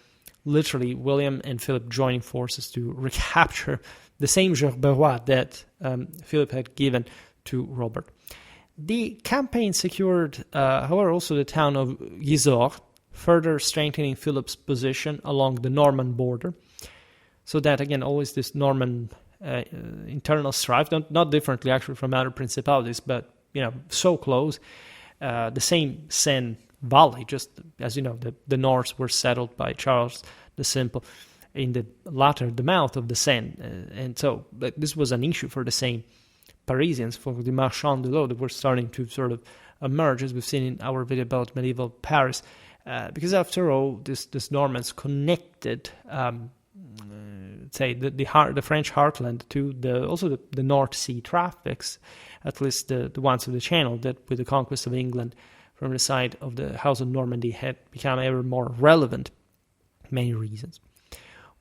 literally, William and Philip joining forces to recapture the same Île-de-France that Philip had given to Robert. The campaign secured, however, also the town of Gisors, further strengthening Philip's position along the Norman border. So that, again, always this Norman internal strife, not differently actually from other principalities, but so close. The same Seine Valley, just as you know, the Norse were settled by Charles the Simple in the latter, the mouth of the Seine, and so this was an issue for the same Parisians, for the marchands de l'eau that were starting to sort of emerge, as we've seen in our video about medieval Paris, because after all, this Normans connected. Say the French heartland to the North Sea traffics, at least the ones of the Channel, that with the conquest of England from the side of the House of Normandy had become ever more relevant for many reasons.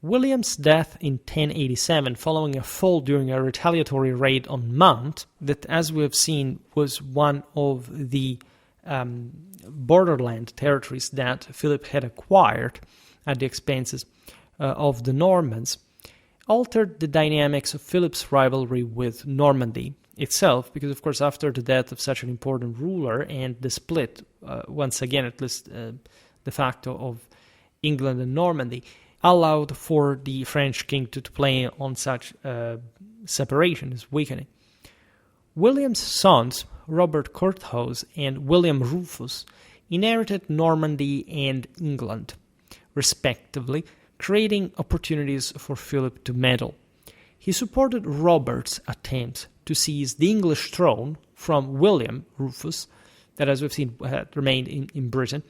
William's death in 1087, following a fall during a retaliatory raid on Mantes, that, as we have seen, was one of the borderland territories that Philip had acquired at the expenses of the Normans, altered the dynamics of Philip's rivalry with Normandy itself, because of course after the death of such an important ruler and the split, once again at least de facto, of England and Normandy, allowed for the French king to play on such separation as weakening. William's sons, Robert Curthose and William Rufus, inherited Normandy and England, respectively, creating opportunities for Philip to meddle. He supported Robert's attempts to seize the English throne from William Rufus, that, as we've seen, had remained in Britain,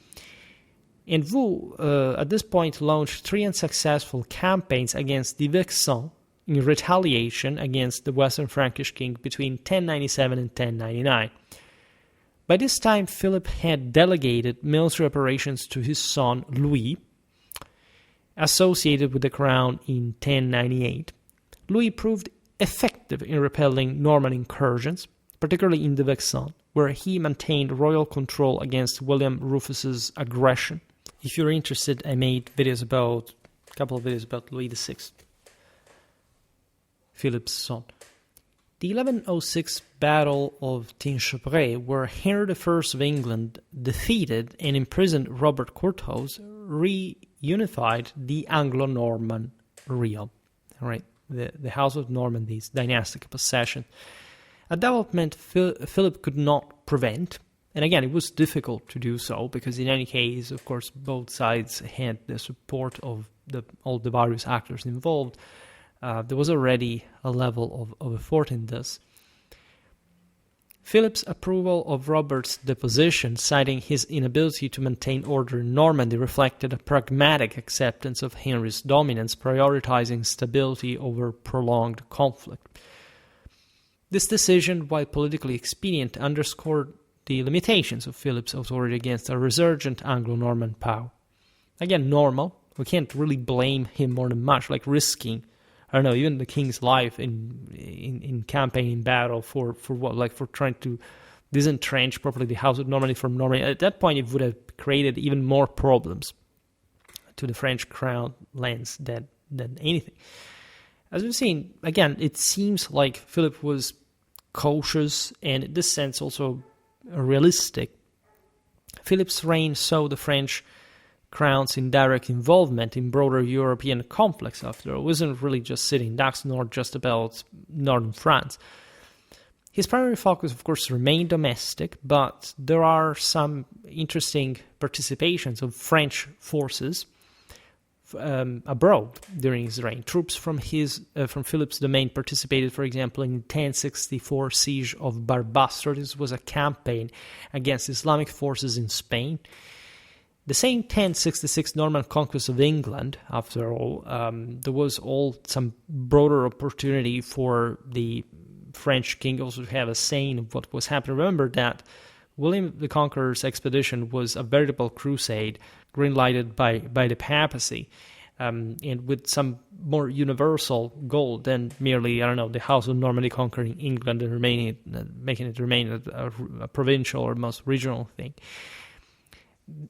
and who, at this point, launched 3 unsuccessful campaigns against the Vexin in retaliation against the Western Frankish king between 1097 and 1099. By this time, Philip had delegated military operations to his son Louis, associated with the crown in 1098. Louis proved effective in repelling Norman incursions, particularly in the Vexin, where he maintained royal control against William Rufus's aggression. If you're interested, I made a couple of videos about Louis VI, Philip's son. The 1106 Battle of Tinchebray, where Henry I of England defeated and imprisoned Robert Curthose, reunified the Anglo-Norman realm, right? The House of Normandy's dynastic possession. A development Philip could not prevent, and again, it was difficult to do so, because in any case, of course, both sides had the support of all the various actors involved. There was already a level of effort in this. Philip's approval of Robert's deposition, citing his inability to maintain order in Normandy, reflected a pragmatic acceptance of Henry's dominance, prioritizing stability over prolonged conflict. This decision, while politically expedient, underscored the limitations of Philip's authority against a resurgent Anglo-Norman power. Again, normal. We can't really blame him more than much, like risking, I don't know, even the king's life in campaign, in battle, for what? Like for trying to disentrench properly the House of Normandy from Normandy. At that point, it would have created even more problems to the French crown lands than anything. As we've seen, again, it seems like Philip was cautious and, in this sense, also realistic. Philip's reign saw the French crown's indirect involvement in broader European conflicts, after all. It wasn't really just sitting ducks, nor just about northern France. His primary focus, of course, remained domestic, but there are some interesting participations of French forces abroad during his reign. Troops from Philip's domain participated, for example, in the 1064 siege of Barbastro. This was a campaign against Islamic forces in Spain. The same 1066 Norman conquest of England, after all, there was some broader opportunity for the French king also to have a say in what was happening. Remember that William the Conqueror's expedition was a veritable crusade, green-lighted by the papacy, and with some more universal goal than merely, the House of Normandy conquering England and making it remain a provincial or most regional thing.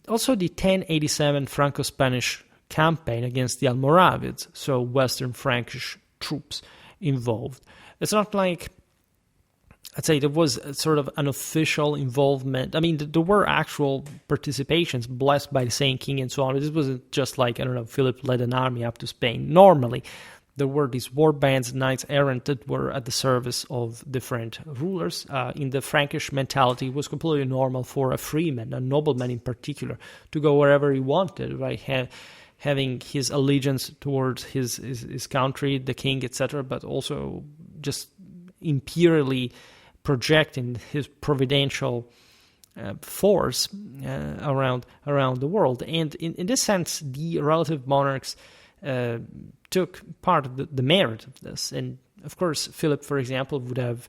Also, the 1087 Franco-Spanish campaign against the Almoravids, so Western Frankish troops involved. It's not like, I'd say, there was sort of an official involvement. I mean, there were actual participations blessed by the same king and so on. This wasn't just like, Philip led an army up to Spain. Normally, there were these war bands, knights errant, that were at the service of different rulers. In the Frankish mentality, it was completely normal for a freeman, a nobleman in particular, to go wherever he wanted, right? Having his allegiance towards his country, the king, etc., but also just imperially projecting his providential force around the world. And in this sense, the relative monarchs took part of the merit of this. And of course, Philip, for example, would have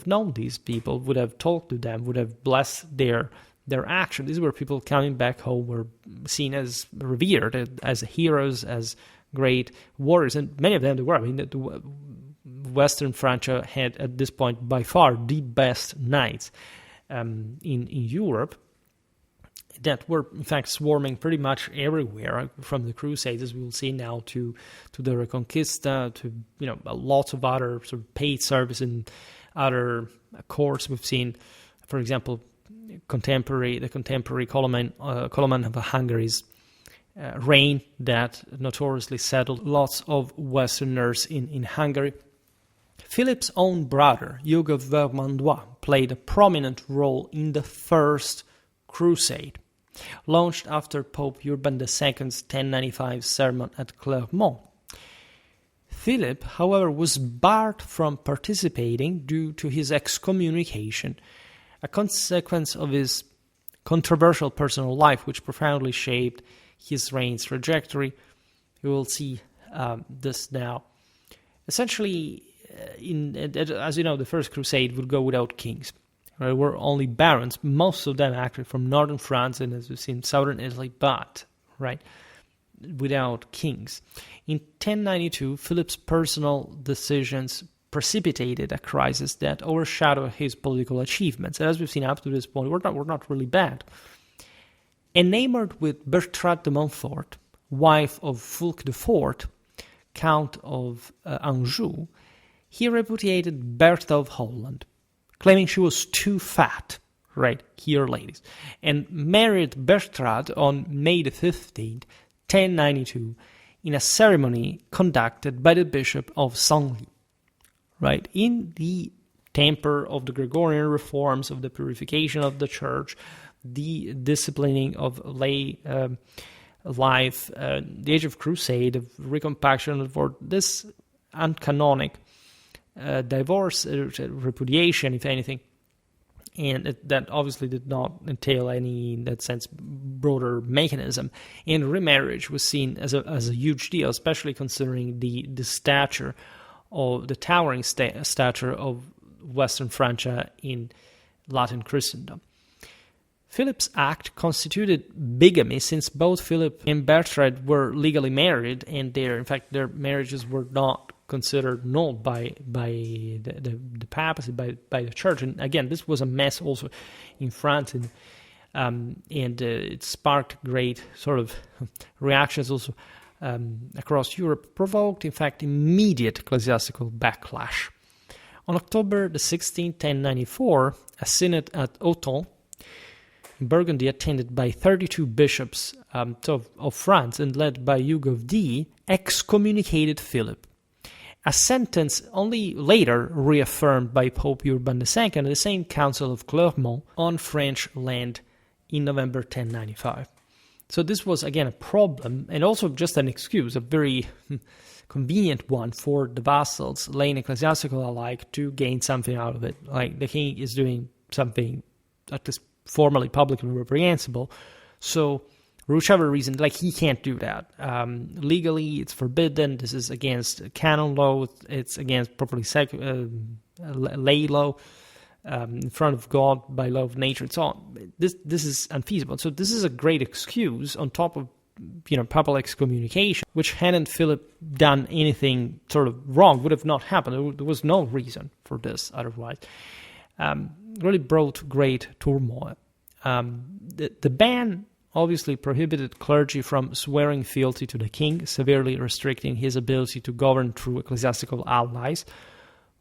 known these people, would have talked to them, would have blessed their action. These were people coming back home, were seen as revered, as heroes, as great warriors, and many of them they were. I mean, the Western Francia had at this point by far the best knights in Europe, that were in fact swarming pretty much everywhere, from the Crusades, as we will see now, to the Reconquista, to lots of other sort of paid service in other courts. We've seen, for example, the contemporary Coloman of Hungary's reign that notoriously settled lots of Westerners in Hungary. Philip's own brother, Hugues of Vermandois, played a prominent role in the First Crusade, launched after Pope Urban II's 1095 sermon at Clermont. Philip, however, was barred from participating due to his excommunication, a consequence of his controversial personal life, which profoundly shaped his reign's trajectory. We will see this now. Essentially, as you know, the First Crusade would go without kings. There were only barons, most of them actually from northern France and, as we've seen, southern Italy, but without kings. In 1092, Philip's personal decisions precipitated a crisis that overshadowed his political achievements. And as we've seen up to this point, we're not really bad. Enamored with Bertha de Montfort, wife of Fulk de Fort, Count of Anjou, he repudiated Bertha of Holland, claiming she was too fat, right here, ladies, and married Bertrand on May the 15th, 1092, in a ceremony conducted by the Bishop of Senlis, right, in the temper of the Gregorian reforms, of the purification of the church, the disciplining of lay life, the age of crusade, of recompaction, for this uncanonic divorce, repudiation, if anything, and that obviously did not entail any, in that sense, broader mechanism. And remarriage was seen as a huge deal, especially considering the stature, of the towering stature of Western Francia in Latin Christendom. Philip's act constituted bigamy, since both Philip and Bertrand were legally married, and their marriages wwere not considered null by the papacy, by the church. And again, this was a mess also in France, and it sparked great sort of reactions also across Europe, provoked, in fact, immediate ecclesiastical backlash. On October the 16th, 1094, a synod at Autun, in Burgundy, attended by 32 bishops of France and led by Hugues of D, excommunicated Philip. A sentence only later reaffirmed by Pope Urban II at the same Council of Clermont on French land in November 1095. So this was, again, a problem, and also just an excuse, a very convenient one for the vassals, lay and ecclesiastical alike, to gain something out of it. Like, the king is doing something at this formally, publicly reprehensible, so for whichever reason, like, he can't do that. Legally, it's forbidden. This is against canon law. It's against properly lay law, in front of God by law of nature, and so on. This is unfeasible. So this is a great excuse on top of papal excommunication, which hadn't Philip done anything sort of wrong, would have not happened. There was no reason for this otherwise. Really brought great turmoil. The ban obviously prohibited clergy from swearing fealty to the king, severely restricting his ability to govern through ecclesiastical allies,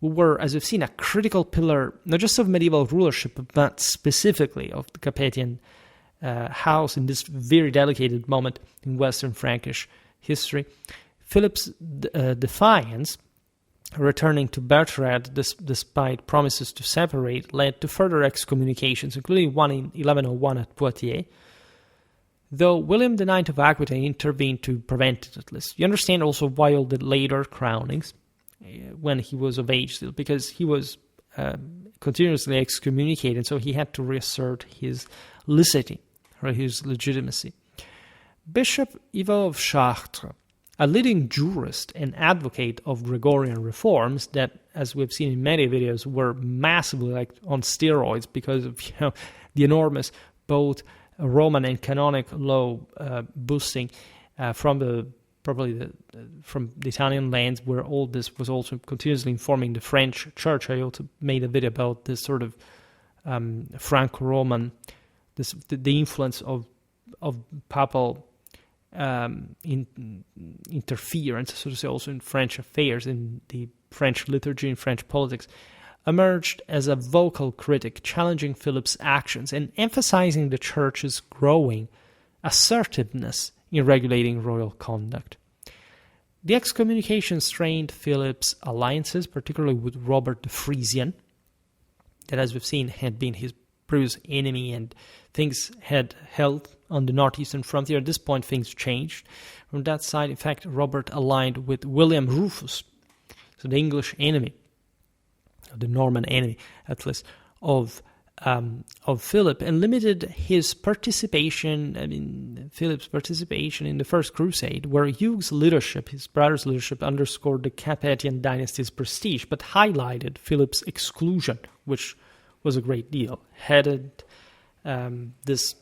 who were, as we've seen, a critical pillar not just of medieval rulership, but specifically of the Capetian house in this very delicate moment in Western Frankish history. Philip's defiance, returning to Bertrand despite promises to separate, led to further excommunications, including one in 1101 at Poitiers, though William IX of Aquitaine intervened to prevent it, at least. You understand also why all the later crownings, when he was of age still, because he was continuously excommunicated, so he had to reassert his licity, or his legitimacy. Bishop Yvon of Chartres, a leading jurist and advocate of Gregorian reforms that, as we've seen in many videos, were massively on steroids because of the enormous both Roman and canonic law boosting from the Italian lands, where all this was also continuously informing the French church. I also made a video about this sort of Franco-Roman, the influence of papal interference, so to say, also in French affairs, in the French liturgy, in French politics. emerged as a vocal critic, challenging Philip's actions and emphasizing the church's growing assertiveness in regulating royal conduct. The excommunication strained Philip's alliances, particularly with Robert the Frisian, that, as we've seen, had been his previous enemy, and things had held on the northeastern frontier. At this point, things changed. From that side, in fact, Robert aligned with William Rufus, so the English enemy, the Norman enemy, at least, of Philip, and limited his participation, Philip's participation in the First Crusade, where Hugh's leadership, his brother's leadership, underscored the Capetian dynasty's prestige, but highlighted Philip's exclusion, which was a great deal. Had this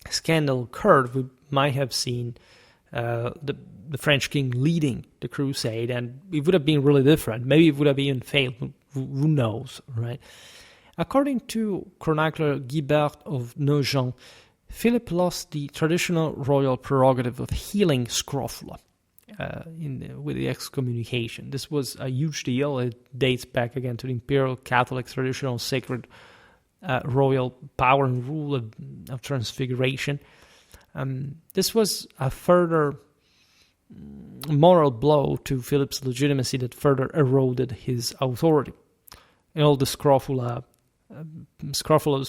scandal occurred, we might have seen the French king leading the crusade, and it would have been really different. Maybe it would have even failed. Who knows, right? According to chronicler Guibert of Nogent, Philip lost the traditional royal prerogative of healing scrofula with the excommunication. This was a huge deal. It dates back again to the Imperial Catholic traditional sacred royal power and rule of transfiguration. This was a further moral blow to Philip's legitimacy that further eroded his authority. And all the scrofulous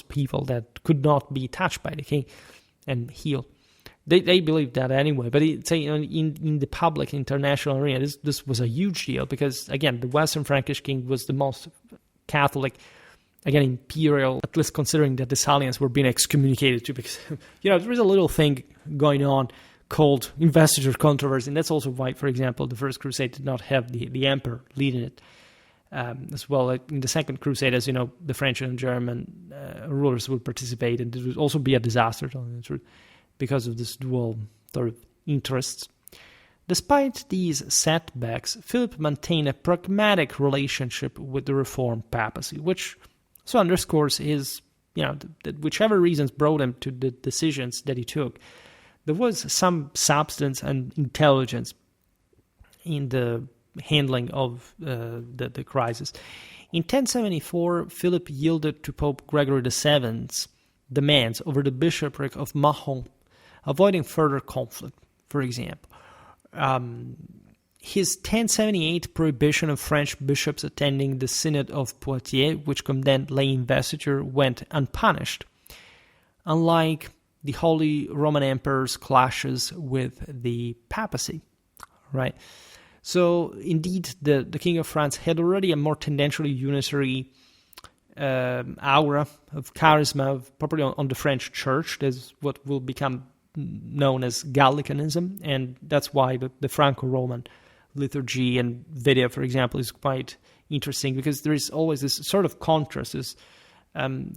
people that could not be touched by the king and healed. They believed that anyway, but in the public international arena, this was a huge deal because, again, the Western Frankish king was the most Catholic, again, imperial, at least considering that the Salians were being excommunicated too, because, there is a little thing going on called investiture controversy, and that's also why, for example, the First Crusade did not have the emperor leading it. As well, in the Second Crusade, as you know, the French and German rulers would participate, and it would also be a disaster, telling the truth, because of this dual sort of interests. Despite these setbacks, Philip maintained a pragmatic relationship with the Reformed papacy, which so underscores his, that whichever reasons brought him to the decisions that he took, there was some substance and intelligence in the handling of the crisis. In 1074, Philip yielded to Pope Gregory VII's demands over the bishopric of Mahon, avoiding further conflict, for example. His 1078 prohibition of French bishops attending the Synod of Poitiers, which condemned lay investiture, went unpunished, unlike the Holy Roman Emperor's clashes with the papacy, right? So, indeed, the King of France had already a more tendentially unitary aura of charisma, probably on the French church. That's what will become known as Gallicanism, and that's why the Franco-Roman liturgy and video, for example, is quite interesting, because there is always this sort of contrast, this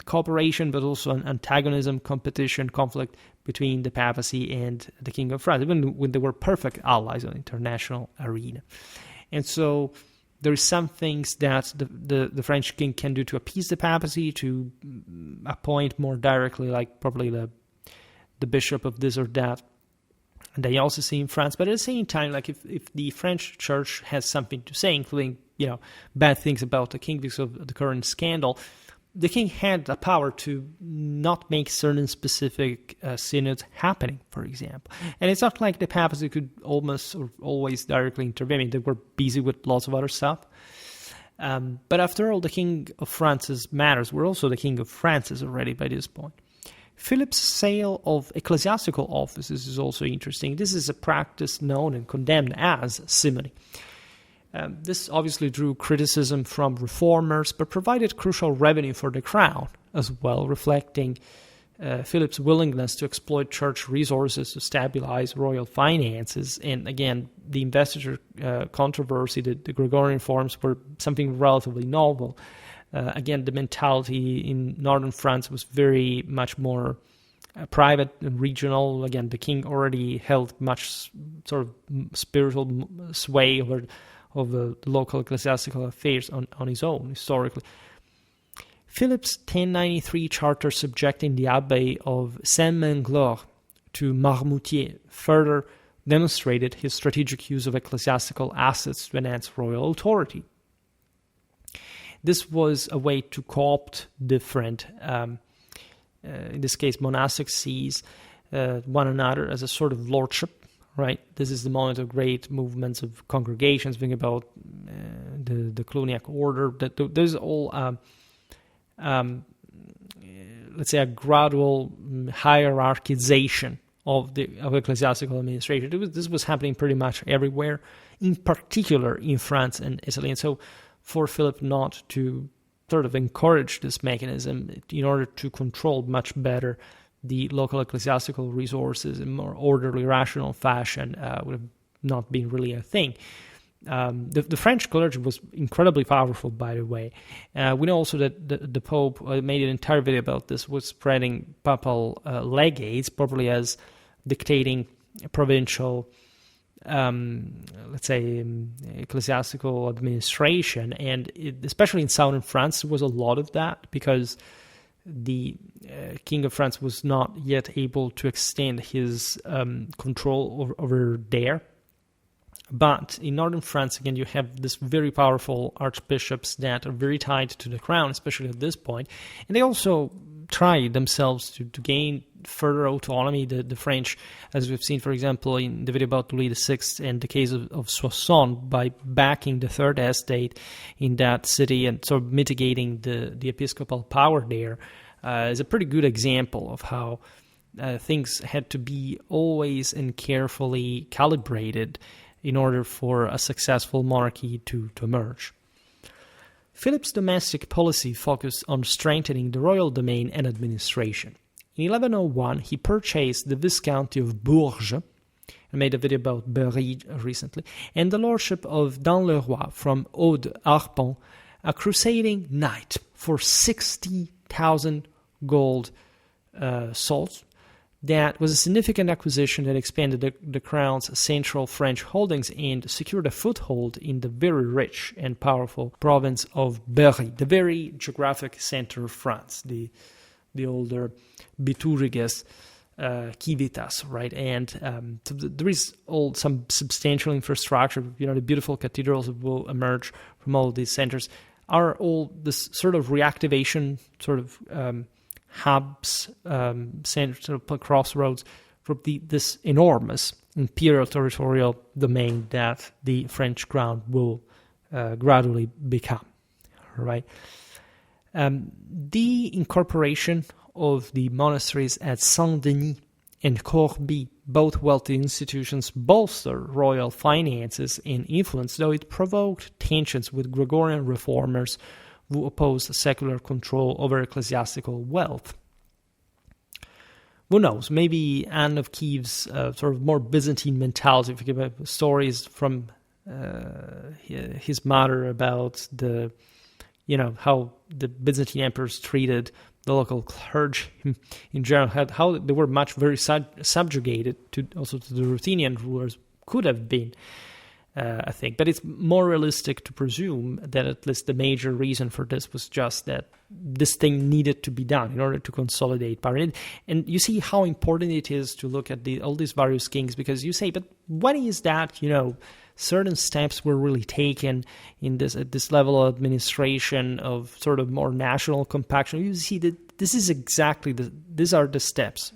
cooperation, but also an antagonism, competition, conflict between the papacy and the King of France, even when they were perfect allies on the international arena. And so there are some things that the French king can do to appease the papacy, to appoint more directly, like probably the bishop of this or that. And they also see in France, but at the same time, like if the French church has something to say, including bad things about the king because of the current scandal, the king had the power to not make certain specific synods happening, for example. And it's not like the papacy could almost or always directly intervene. I mean, they were busy with lots of other stuff. But after all, the King of France's matters were also the King of France's already by this point. Philip's sale of ecclesiastical offices is also interesting. This is a practice known and condemned as simony. This obviously drew criticism from reformers, but provided crucial revenue for the crown as well, reflecting Philip's willingness to exploit church resources to stabilize royal finances. And again, the investiture controversy, the Gregorian forms were something relatively novel. Again, the mentality in northern France was very much more private and regional. Again, the king already held much sort of spiritual sway over the local ecclesiastical affairs on his own, historically. Philip's 1093 charter subjecting the abbey of Saint-Mengloire to Marmoutier further demonstrated his strategic use of ecclesiastical assets to enhance royal authority. This was a way to co-opt different, in this case, monastic sees one another as a sort of lordship, right? This is the moment of great movements of congregations, thinking about the Cluniac order. There's all, let's say, a gradual hierarchization of ecclesiastical administration. This was happening pretty much everywhere, in particular in France and Italy. And so for Philip not to sort of encourage this mechanism in order to control much better the local ecclesiastical resources in more orderly, rational fashion would have not been really a thing. The French clergy was incredibly powerful, by the way. We know also that the Pope made an entire video about this, was spreading papal legates, probably as dictating provincial, let's say, ecclesiastical administration. And especially in southern France, there was a lot of that because the King of France was not yet able to extend his control over there. But in northern France, again, you have this very powerful archbishops that are very tied to the crown, especially at this point. And they also try themselves to gain further autonomy. The French, as we've seen, for example, in the video about Louis VI and the case of Soissons, by backing the Third Estate in that city and sort of mitigating the episcopal power there, is a pretty good example of how things had to be always and carefully calibrated in order for a successful monarchy to emerge. Philip's domestic policy focused on strengthening the royal domain and administration. In 1101, he purchased the Viscounty of Bourges, I made a video about Berry recently, and the lordship of Dun-le-Roi from Aude-Harpont, a crusading knight, for 60,000 gold sols. That was a significant acquisition that expanded the crown's central French holdings and secured a foothold in the very rich and powerful province of Berry, the very geographic center of France, the older Bituriges civitas, right? And so there is some substantial infrastructure. The beautiful cathedrals that will emerge from all of these centers are all this sort of reactivation, sort of hubs, central crossroads for this enormous imperial territorial domain that the French crown will gradually become, right? The incorporation of the monasteries at Saint-Denis and Corbie, both wealthy institutions, bolstered royal finances and influence, though it provoked tensions with Gregorian reformers who opposed secular control over ecclesiastical wealth. Who knows, maybe Anne of Kiev's sort of more Byzantine mentality, if you give stories from his mother about how the Byzantine emperors treated the local clergy in general, how they were very subjugated to the Ruthenian rulers, could have been. I think. But it's more realistic to presume that at least the major reason for this was just that this thing needed to be done in order to consolidate power. And you see how important it is to look at all these various kings, because you say, but what is that, certain steps were really taken at this level of administration of sort of more national compaction. You see that this is exactly these are the steps,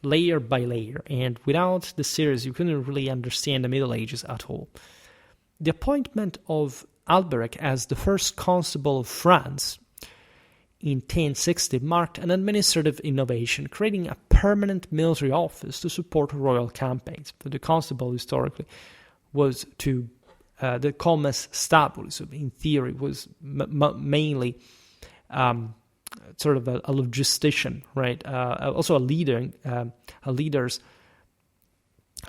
layer by layer, and without the series you couldn't really understand the Middle Ages at all. The appointment of Alberic as the first constable of France in 1060 marked an administrative innovation, creating a permanent military office to support royal campaigns. The constable historically was the comes stabulis, so in theory was mainly sort of a logistician, right? Also a leader's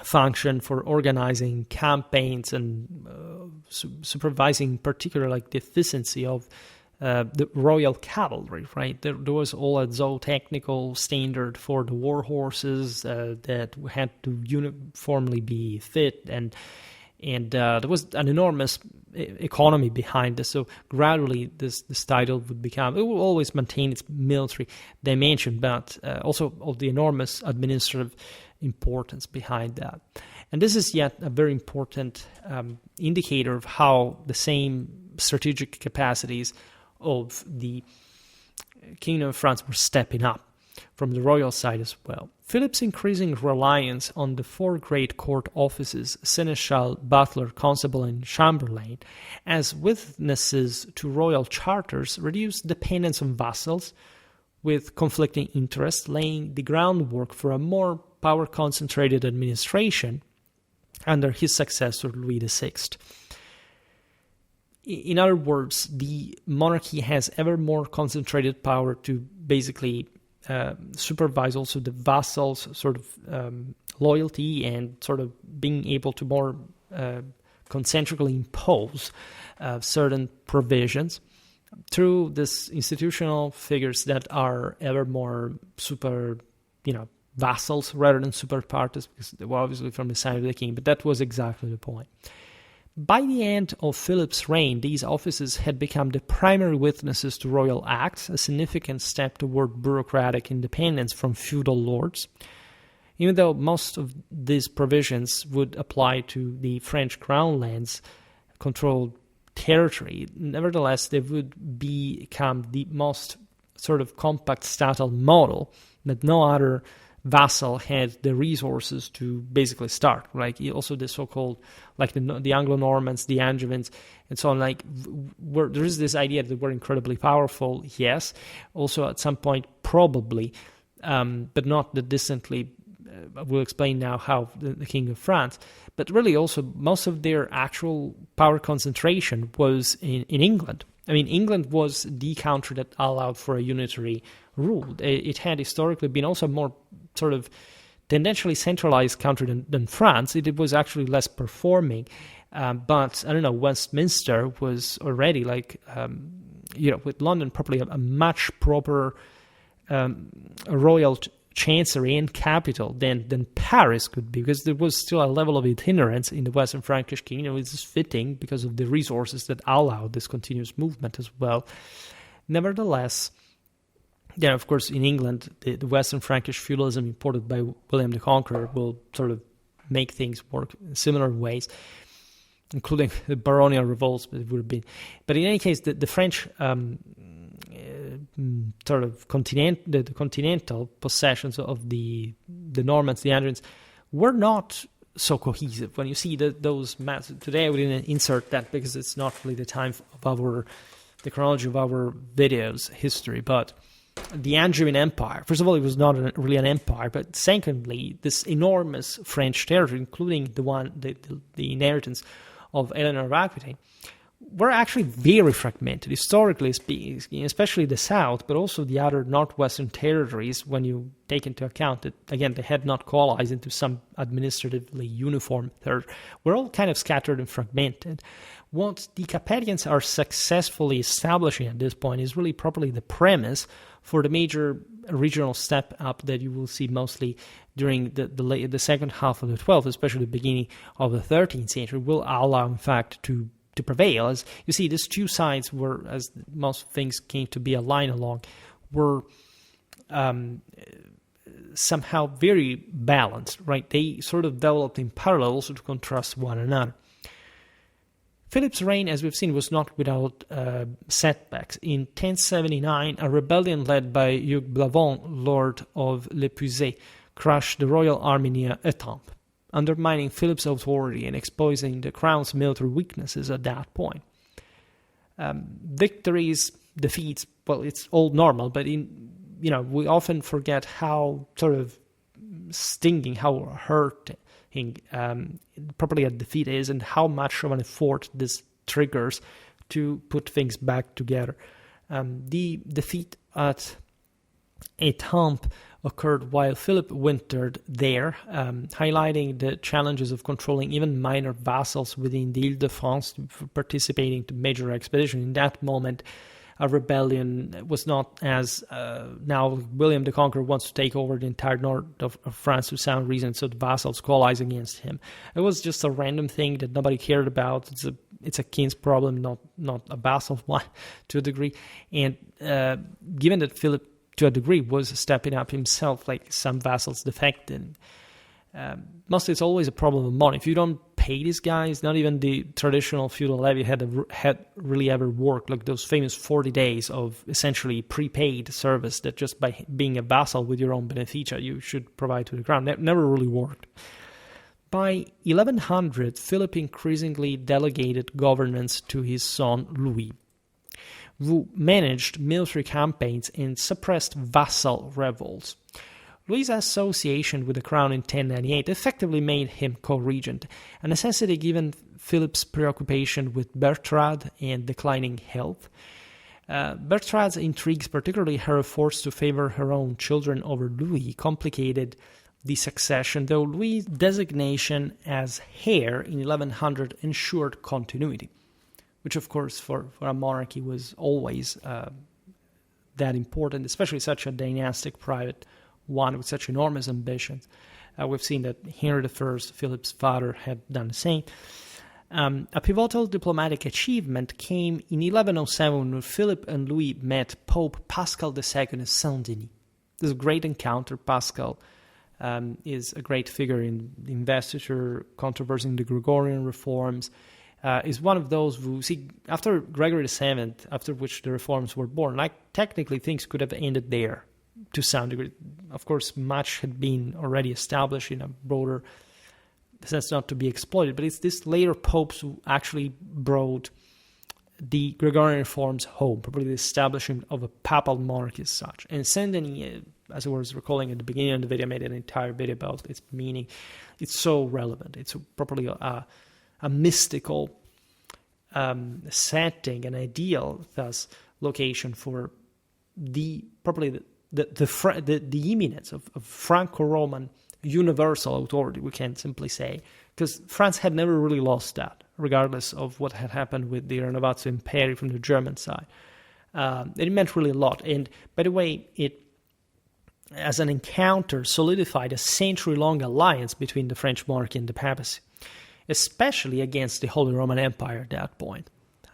function for organizing campaigns and supervising, in particular, like the efficiency of the royal cavalry, right? There was all a zootechnical standard for the war horses that had to uniformly be fit, and there was an enormous economy behind this. So gradually this title it will always maintain its military dimension, but also of the enormous administrative importance behind that. And this is yet a very important indicator of how the same strategic capacities of the Kingdom of France were stepping up from the royal side as well. Philip's increasing reliance on the four great court offices, seneschal, butler, constable, and chamberlain, as witnesses to royal charters, reduced dependence on vassals with conflicting interests, laying the groundwork for a more power-concentrated administration under his successor Louis VI. In other words, the monarchy has ever more concentrated power to basically supervise also the vassals' sort of loyalty and sort of being able to more concentrically impose certain provisions through this institutional figures that are ever more super, vassals rather than super partes, because they were obviously from the side of the king, but that was exactly the point. By the end of Philip's reign, these offices had become the primary witnesses to royal acts, a significant step toward bureaucratic independence from feudal lords. Even though most of these provisions would apply to the French crown lands controlled territory, nevertheless, they would become the most sort of compact statal model that no other vassal had the resources to basically start. Like also the so-called, like the Anglo-Normans, the Angevins, and so on. Like there is this idea that they were incredibly powerful. Yes, also at some point probably, but not the distantly. We'll explain now how the King of France. But really, also most of their actual power concentration was in England. I mean, England was the country that allowed for a unitary rule. It had historically been also more sort of tendentially centralized country than France. It was actually less performing. But, I don't know, Westminster was already with London probably a much proper royal chancery and capital than Paris could be, because there was still a level of itinerance in the Western Frankish kingdom, which is fitting because of the resources that allowed this continuous movement as well. Nevertheless, of course, in England, the Western Frankish feudalism imported by William the Conqueror will sort of make things work in similar ways, including the baronial revolts. But it would have been. But in any case, the French sort of the continental possessions of the Normans, the Angevins, were not so cohesive. When you see those maps today, I didn't insert that because it's not really the time of the chronology of our video's history. But the Angevin Empire, first of all, it was not really an empire, but secondly, this enormous French territory, including the inheritance of Eleanor of Aquitaine, were actually very fragmented, historically speaking, especially the south, but also the other northwestern territories, when you take into account that, again, they had not coalesced into some administratively uniform third, were all kind of scattered and fragmented. What the Capetians are successfully establishing at this point is really properly the premise for the major regional step up that you will see mostly during the second half of the 12th, especially the beginning of the 13th century, will allow, in fact, to prevail. As you see, these two sides were, as most things came to be aligned along, were somehow very balanced, right? They sort of developed in parallel also to contrast one another. Philip's reign, as we've seen, was not without setbacks. In 1079, a rebellion led by Hugues Blavon, Lord of Le Puisay, crushed the royal army near Etampes, undermining Philip's authority and exposing the crown's military weaknesses at that point. Victories, defeats, well, it's all normal, but we often forget how sort of stinging, how hurting properly a defeat is, and how much of an effort this triggers to put things back together. The defeat at Etampes occurred while Philip wintered there, highlighting the challenges of controlling even minor vassals within the Île-de-France for participating to major expedition. In that moment, a rebellion was not as now William the Conqueror wants to take over the entire north of France for some reason, so the vassals coalesce against him. It was just a random thing that nobody cared about. It's a king's problem, not a vassal one, to a degree. And given that Philip, to a degree, was stepping up himself, like some vassals defected. Mostly it's always a problem of money. If you don't pay these guys. Not even the traditional feudal levy had really ever worked, like those famous 40 days of essentially prepaid service that just by being a vassal with your own beneficia you should provide to the crown. Never really worked. By 1100, Philip increasingly delegated governance to his son Louis, who managed military campaigns and suppressed vassal revolts. Louis' association with the crown in 1098 effectively made him co-regent, a necessity given Philip's preoccupation with Bertha and declining health. Bertha's intrigues, particularly her efforts to favor her own children over Louis, complicated the succession, though Louis' designation as heir in 1100 ensured continuity, which of course for a monarchy was always that important, especially such a dynastic private one with such enormous ambitions. We've seen that Henry I, Philip's father, had done the same. A pivotal diplomatic achievement came in 1107 when Philip and Louis met Pope Paschal II at Saint-Denis. This is a great encounter. Paschal is a great figure in the investiture controversy in the Gregorian reforms. Is one of those who, see, after Gregory VII, after which the reforms were born, like technically things could have ended there to some degree. Of course, much had been already established in a broader sense not to be exploited, but it's this later popes who actually brought the Gregorian reforms home, probably the establishment of a papal monarchy as such. And Saint-Denis, as I was recalling at the beginning of the video, I made an entire video about its meaning. It's so relevant. It's probably a mystical setting, an ideal, thus, location for the imminence of Franco-Roman universal authority, we can simply say, because France had never really lost that, regardless of what had happened with the Renovatio Imperii from the German side. It meant really a lot. And by the way, it, as an encounter, solidified a century-long alliance between the French monarchy and the papacy, especially against the Holy Roman Empire at that point.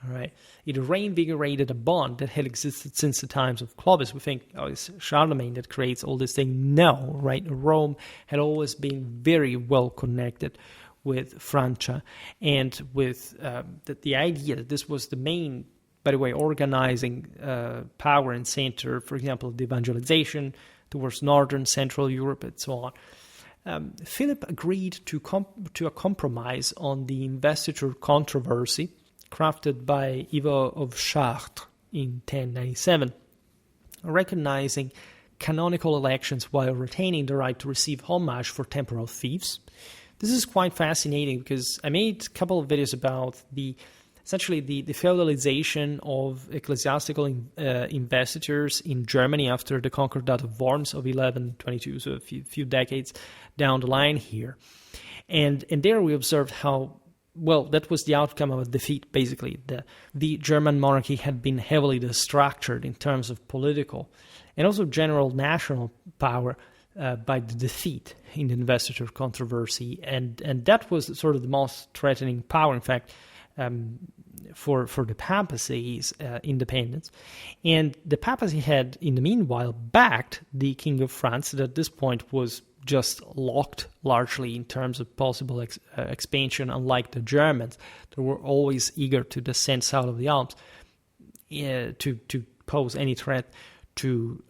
All right, it reinvigorated a bond that had existed since the times of Clovis. We think, oh, it's Charlemagne that creates all this thing. No, right? Rome had always been very well connected with Francia and with the idea that this was the main, by the way, organizing power and center, for example, the evangelization towards northern Central Europe and so on. Philip agreed to a compromise on the investiture controversy crafted by Ivo of Chartres in 1097, recognizing canonical elections while retaining the right to receive homage for temporal fiefs. This is quite fascinating because I made a couple of videos about essentially the feudalization of ecclesiastical investitures in Germany after the Concordat of Worms of 1122, so a few decades down the line here. And there we observed how, well, that was the outcome of a defeat, basically. The German monarchy had been heavily destructured in terms of political and also general national power by the defeat in the investiture controversy. And that was sort of the most threatening power, in fact, for the papacy's independence. And the papacy had, in the meanwhile, backed the King of France, that at this point was just locked largely in terms of possible expansion, unlike the Germans that were always eager to descend south of the Alps to pose any threat to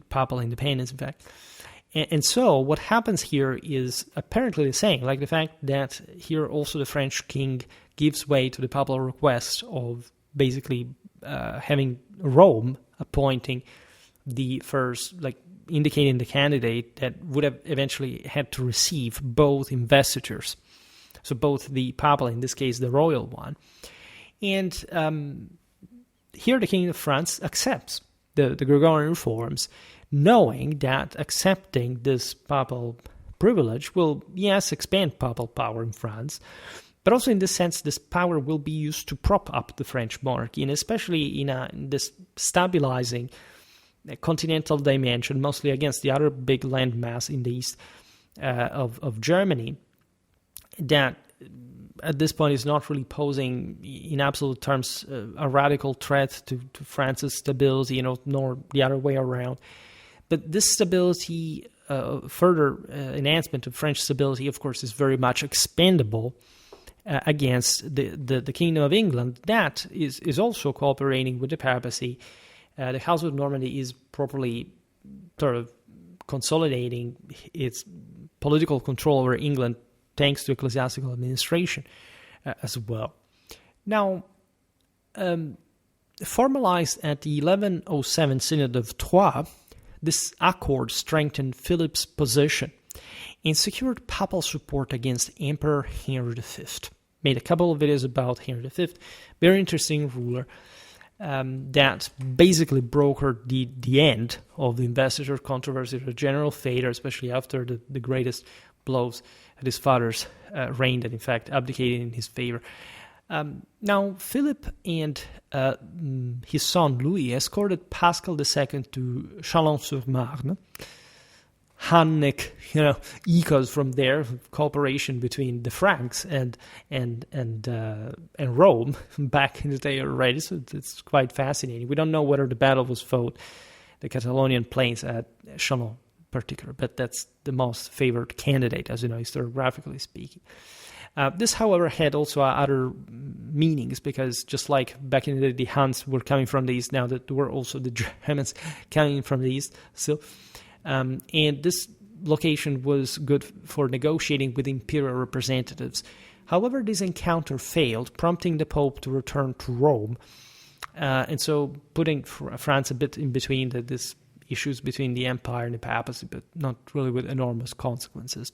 papal independence, in fact. And so what happens here is apparently the same, like the fact that here also the French king gives way to the papal request of basically having Rome appointing the first, like indicating the candidate that would have eventually had to receive both investitures. So both the papal, in this case the royal one. And here the King of France accepts the Gregorian reforms, knowing that accepting this papal privilege will, yes, expand papal power in France, but also in this sense, this power will be used to prop up the French monarchy, and especially in this stabilizing continental dimension, mostly against the other big landmass in the east of Germany, that at this point is not really posing, in absolute terms, a radical threat to France's stability, nor the other way around. But this stability further enhancement of French stability, of course, is very much expendable against the Kingdom of England. That is also cooperating with the papacy. The House of Normandy is properly sort of consolidating its political control over England thanks to ecclesiastical administration as well. Now, formalized at the 1107 Synod of Troyes, this accord strengthened Philip's position and secured papal support against Emperor Henry V. Made a couple of videos about Henry V, very interesting ruler that basically brokered the end of the investiture controversy, the general failure, especially after the greatest blows at his father's reign that in fact abdicated in his favor. Now, Philip and his son Louis escorted Pascal II to Chalon-sur-Marne. Hannick, echoes from there, cooperation between the Franks and Rome back in the day already. So it's quite fascinating. We don't know whether the battle was fought, the Catalonian plains at Chalon in particular, but that's the most favored candidate, as you know, historiographically speaking. This, however, had also other meanings, because just like back in the day, the Huns were coming from the east, now that there were also the Germans coming from the east. So, and this location was good for negotiating with imperial representatives. However, this encounter failed, prompting the Pope to return to Rome, and so putting France a bit in between these issues between the empire and the papacy, but not really with enormous consequences.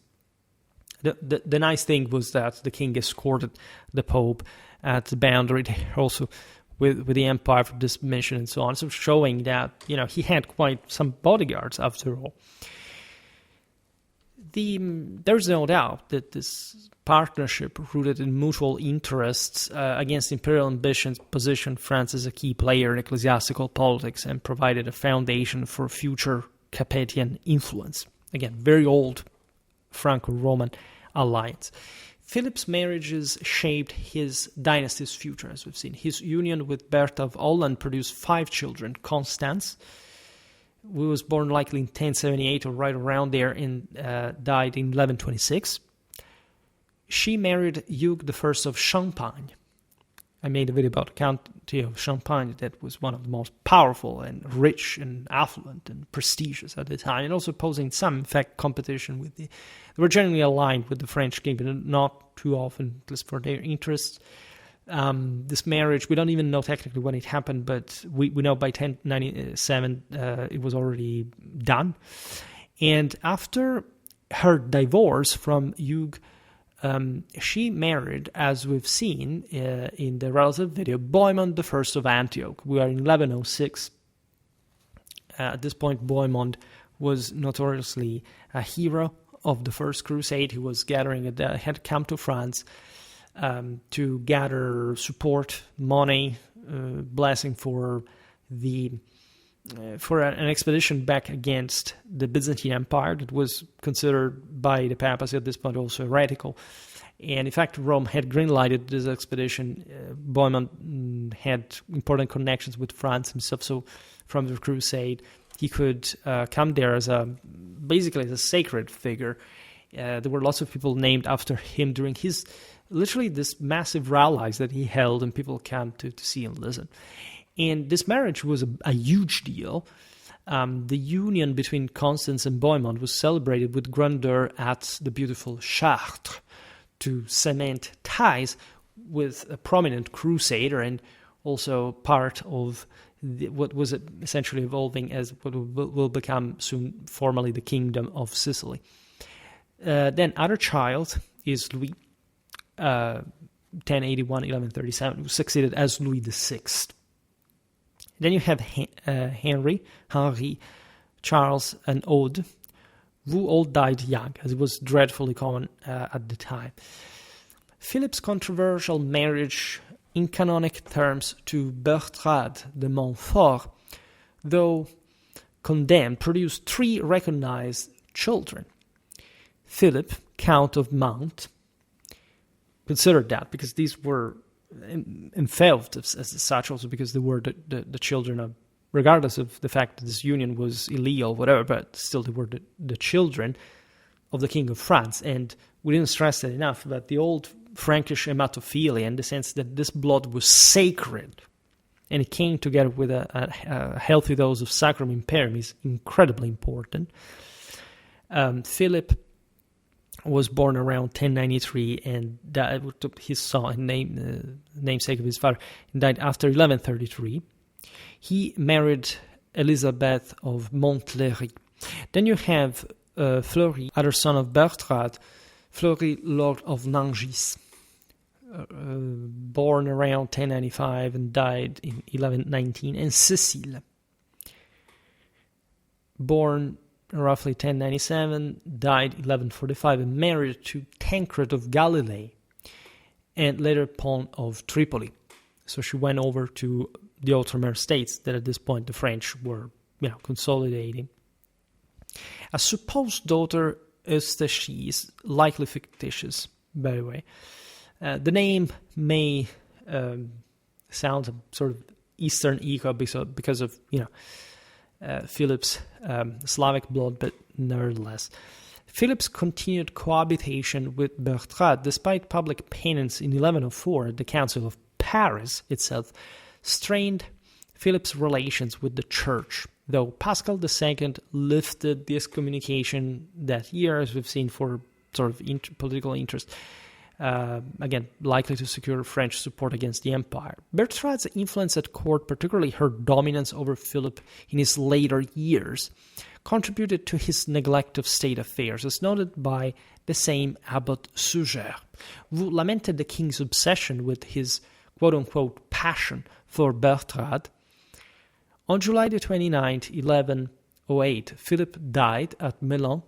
The nice thing was that the king escorted the Pope at the boundary there also with the empire for this mission and so on, so showing that he had quite some bodyguards after all. There's no doubt that this partnership rooted in mutual interests against imperial ambitions positioned France as a key player in ecclesiastical politics and provided a foundation for future Capetian influence. Again, very old Franco-Roman alliance. Philip's marriages shaped his dynasty's future, as we've seen. His union with Bertha of Holland produced 5 children. Constance, who was born likely in 1078 or right around there, and died in 1126. She married Hugh I of Champagne. I made a video about the County of Champagne that was one of the most powerful and rich and affluent and prestigious at the time, and also posing some, in fact, competition with they were generally aligned with the French king, but not too often, at least for their interests. This marriage, we don't even know technically when it happened, but we know by 1097 it was already done. And after her divorce from Hugh, she married, as we've seen in the relative video, Bohemond I of Antioch. We are in 1106. At this point, Bohemond was notoriously a hero of the First Crusade. He was had come to France to gather support, money, blessing for an expedition back against the Byzantine Empire that was considered by the papacy at this point also heretical. And in fact, Rome had green-lighted this expedition. Bohemond had important connections with France himself, so from the crusade, he could come there basically as a sacred figure. There were lots of people named after him during his, literally this massive rallies that he held, and people came to see and listen. And this marriage was a huge deal. The union between Constance and Bohemond was celebrated with grandeur at the beautiful Chartres to cement ties with a prominent crusader and also part of what was essentially evolving as what will become soon formally the Kingdom of Sicily. Then other child is Louis, 1081-1137, who succeeded as Louis VI. Then you have Henry, Charles, and Aude, who all died young, as it was dreadfully common at the time. Philip's controversial marriage, in canonic terms, to Bertrade de Montfort, though condemned, produced 3 recognized children. Philip, Count of Mount, considered that because these were and felt as such also because they were the children of regardless of the fact that this union was illegal, whatever, but still they were the children of the King of France. And we didn't stress that enough, but the old Frankish hematophilia, in the sense that this blood was sacred, and it came together with a healthy dose of sacrum imperium, is incredibly important. Philip was born around 1093 and died, his son, namesake of his father, and died after 1133. He married Elizabeth of Montlhéry. Then you have Fleury, other son of Bertrand, Fleury, Lord of Nangis, born around 1095 and died in 1119, and Cecile, born roughly 1097, died 1145, and married to Tancred of Galilee and later Pont of Tripoli. So she went over to the Outremer states that at this point the French were, consolidating. A supposed daughter, Eustache, is likely fictitious, by the way. The name may sound a sort of Eastern echo because of, Philip's Slavic blood, but nevertheless. Philip's continued cohabitation with Bertha, despite public penance in 1104 at the Council of Paris itself, strained Philip's relations with the Church, though Pascal II lifted the excommunication that year, as we've seen, for sort of political interest, again, likely to secure French support against the empire. Bertrand's influence at court, particularly her dominance over Philip in his later years, contributed to his neglect of state affairs, as noted by the same Abbot Suger, who lamented the king's obsession with his quote-unquote passion for Bertrand. On July the 29th, 1108, Philip died at Milan,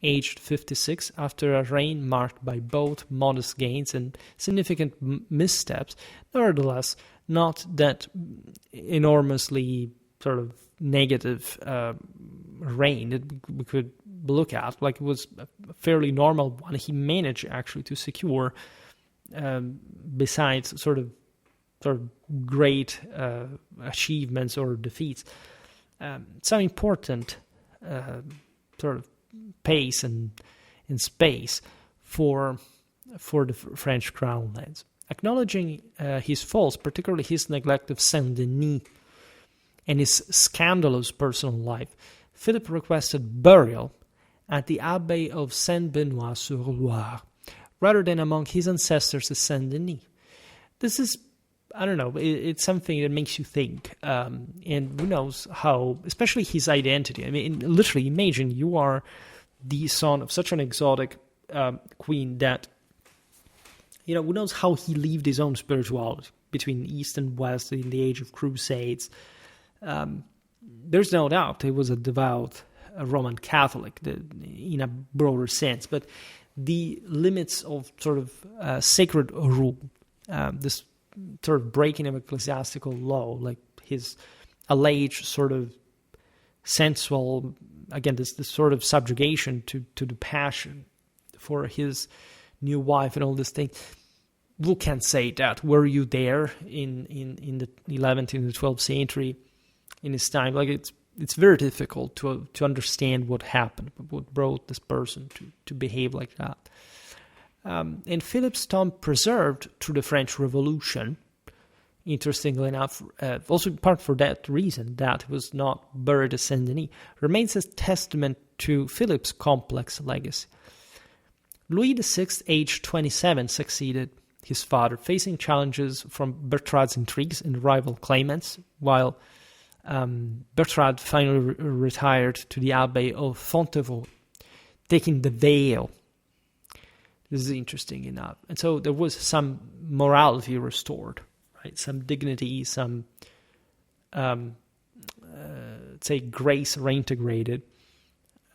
aged 56, after a reign marked by both modest gains and significant missteps. Nevertheless, not that enormously sort of negative reign that we could look at. Like, it was a fairly normal one. He managed actually to secure, besides sort of great achievements or defeats, some important sort of pace and space for the French crown lands. Acknowledging his faults, particularly his neglect of Saint-Denis and his scandalous personal life, Philip requested burial at the Abbey of Saint-Benoît-sur-Loire, rather than among his ancestors at Saint-Denis. This is, I don't know, it's something that makes you think, and who knows how, especially his identity. I mean, literally, imagine you are the son of such an exotic queen that, who knows how he lived his own spirituality between East and West in the age of crusades. There's no doubt he was a devout Roman Catholic in a broader sense, but the limits of sort of sacred rule, this sort of breaking of ecclesiastical law, like his alleged sort of sensual, again, this sort of subjugation to the passion for his new wife and all these things. Who can say that? Were you there in the 11th and the 12th century in his time? Like, it's very difficult to understand what happened, what brought this person to behave like that. And Philip's tomb preserved through the French Revolution, interestingly enough, also in part for that reason, that it was not buried at Saint-Denis, remains a testament to Philip's complex legacy. Louis VI, aged 27, succeeded his father, facing challenges from Bertrand's intrigues and rival claimants, while Bertrand finally retired to the Abbey of Fontevraud, taking the veil. This is interesting enough. And so there was some morality restored, right? Some dignity, some, say, grace reintegrated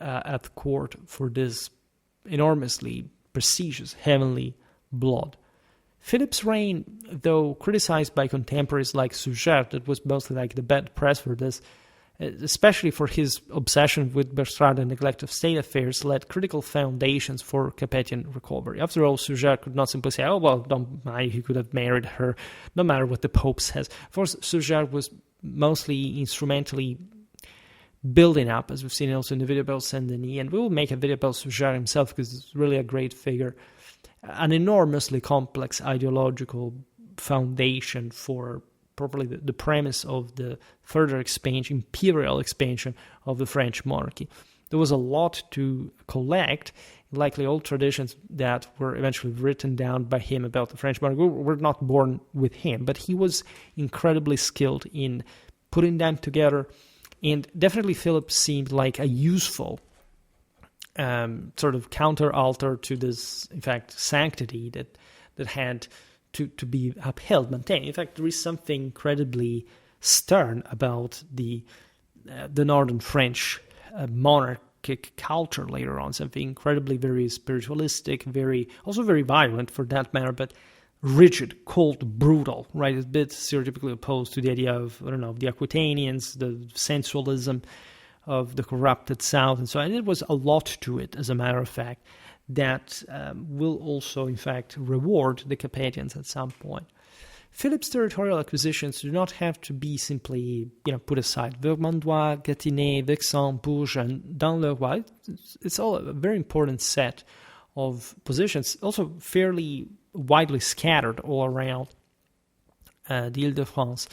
at the court for this enormously prestigious heavenly blood. Philip's reign, though criticized by contemporaries like Suger, that was mostly like the bad press for this, especially for his obsession with Bertrand and neglect of state affairs, led critical foundations for Capetian recovery. After all, Suger could not simply say, oh, well, don't mind, he could have married her, no matter what the Pope says. Of course, Suger was mostly instrumentally building up, as we've seen also in the video about Saint-Denis, and we will make a video about Suger himself because it's really a great figure, an enormously complex ideological foundation for probably the premise of the further expansion, imperial expansion of the French monarchy. There was a lot to collect, likely old traditions that were eventually written down by him about the French monarchy were not born with him, but he was incredibly skilled in putting them together, and definitely Philip seemed like a useful sort of counter-altar to this, in fact, sanctity that had to be upheld, maintained. In fact, there is something incredibly stern about the northern French monarchic culture later on, something incredibly very spiritualistic, also very violent for that matter, but rigid, cold, brutal, right? It's a bit stereotypically opposed to the idea of, the Aquitanians, the sensualism of the corrupted South, and so on. And it was a lot to it, as a matter of fact, that will also, in fact, reward the Capetians at some point. Philip's territorial acquisitions do not have to be simply, put aside. Vermandois, Gâtinais, Vexin, Bourges, and Dun-le-Roi, it's all a very important set of positions, also fairly widely scattered all around the Île-de-France,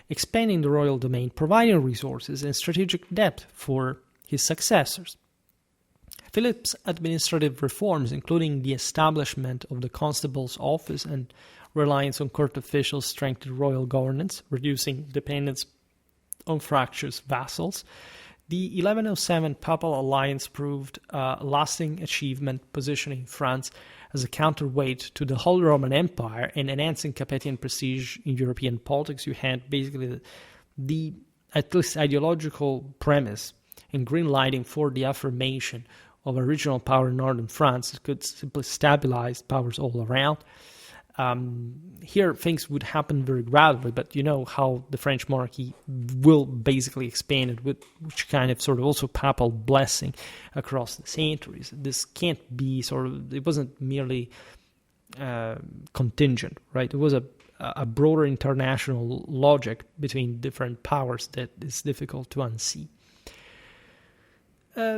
expanding the royal domain, providing resources and strategic depth for his successors. Philip's administrative reforms, including the establishment of the constable's office and reliance on court officials, strengthened royal governance, reducing dependence on fractious vassals. The 1107 Papal alliance proved a lasting achievement, positioning France as a counterweight to the Holy Roman Empire and enhancing Capetian prestige in European politics. You had basically the at least ideological premise and green lighting for the affirmation of a regional power in northern France that could simply stabilize powers all around. Here, things would happen very gradually, but you know how the French monarchy will basically expand it with which kind of sort of also papal blessing across the centuries. This can't be it wasn't merely contingent, right? It was a broader international logic between different powers that is difficult to unsee.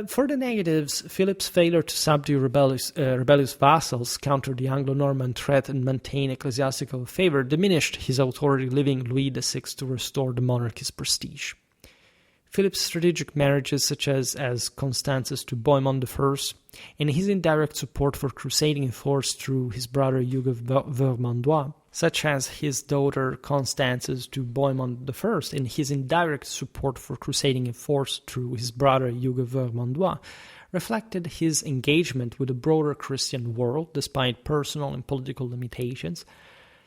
For the negatives, Philip's failure to subdue rebellious vassals, counter the Anglo-Norman threat, and maintain ecclesiastical favor diminished his authority, leaving Louis VI to restore the monarchy's prestige. Philip's strategic marriages, such as Constance's to Bohemond I, and his indirect support for crusading force through his brother Hugh of Vermandois, such as his daughter Constance's to Bohemond I, and his indirect support for crusading force through his brother Hugh of Vermandois, reflected his engagement with the broader Christian world despite personal and political limitations.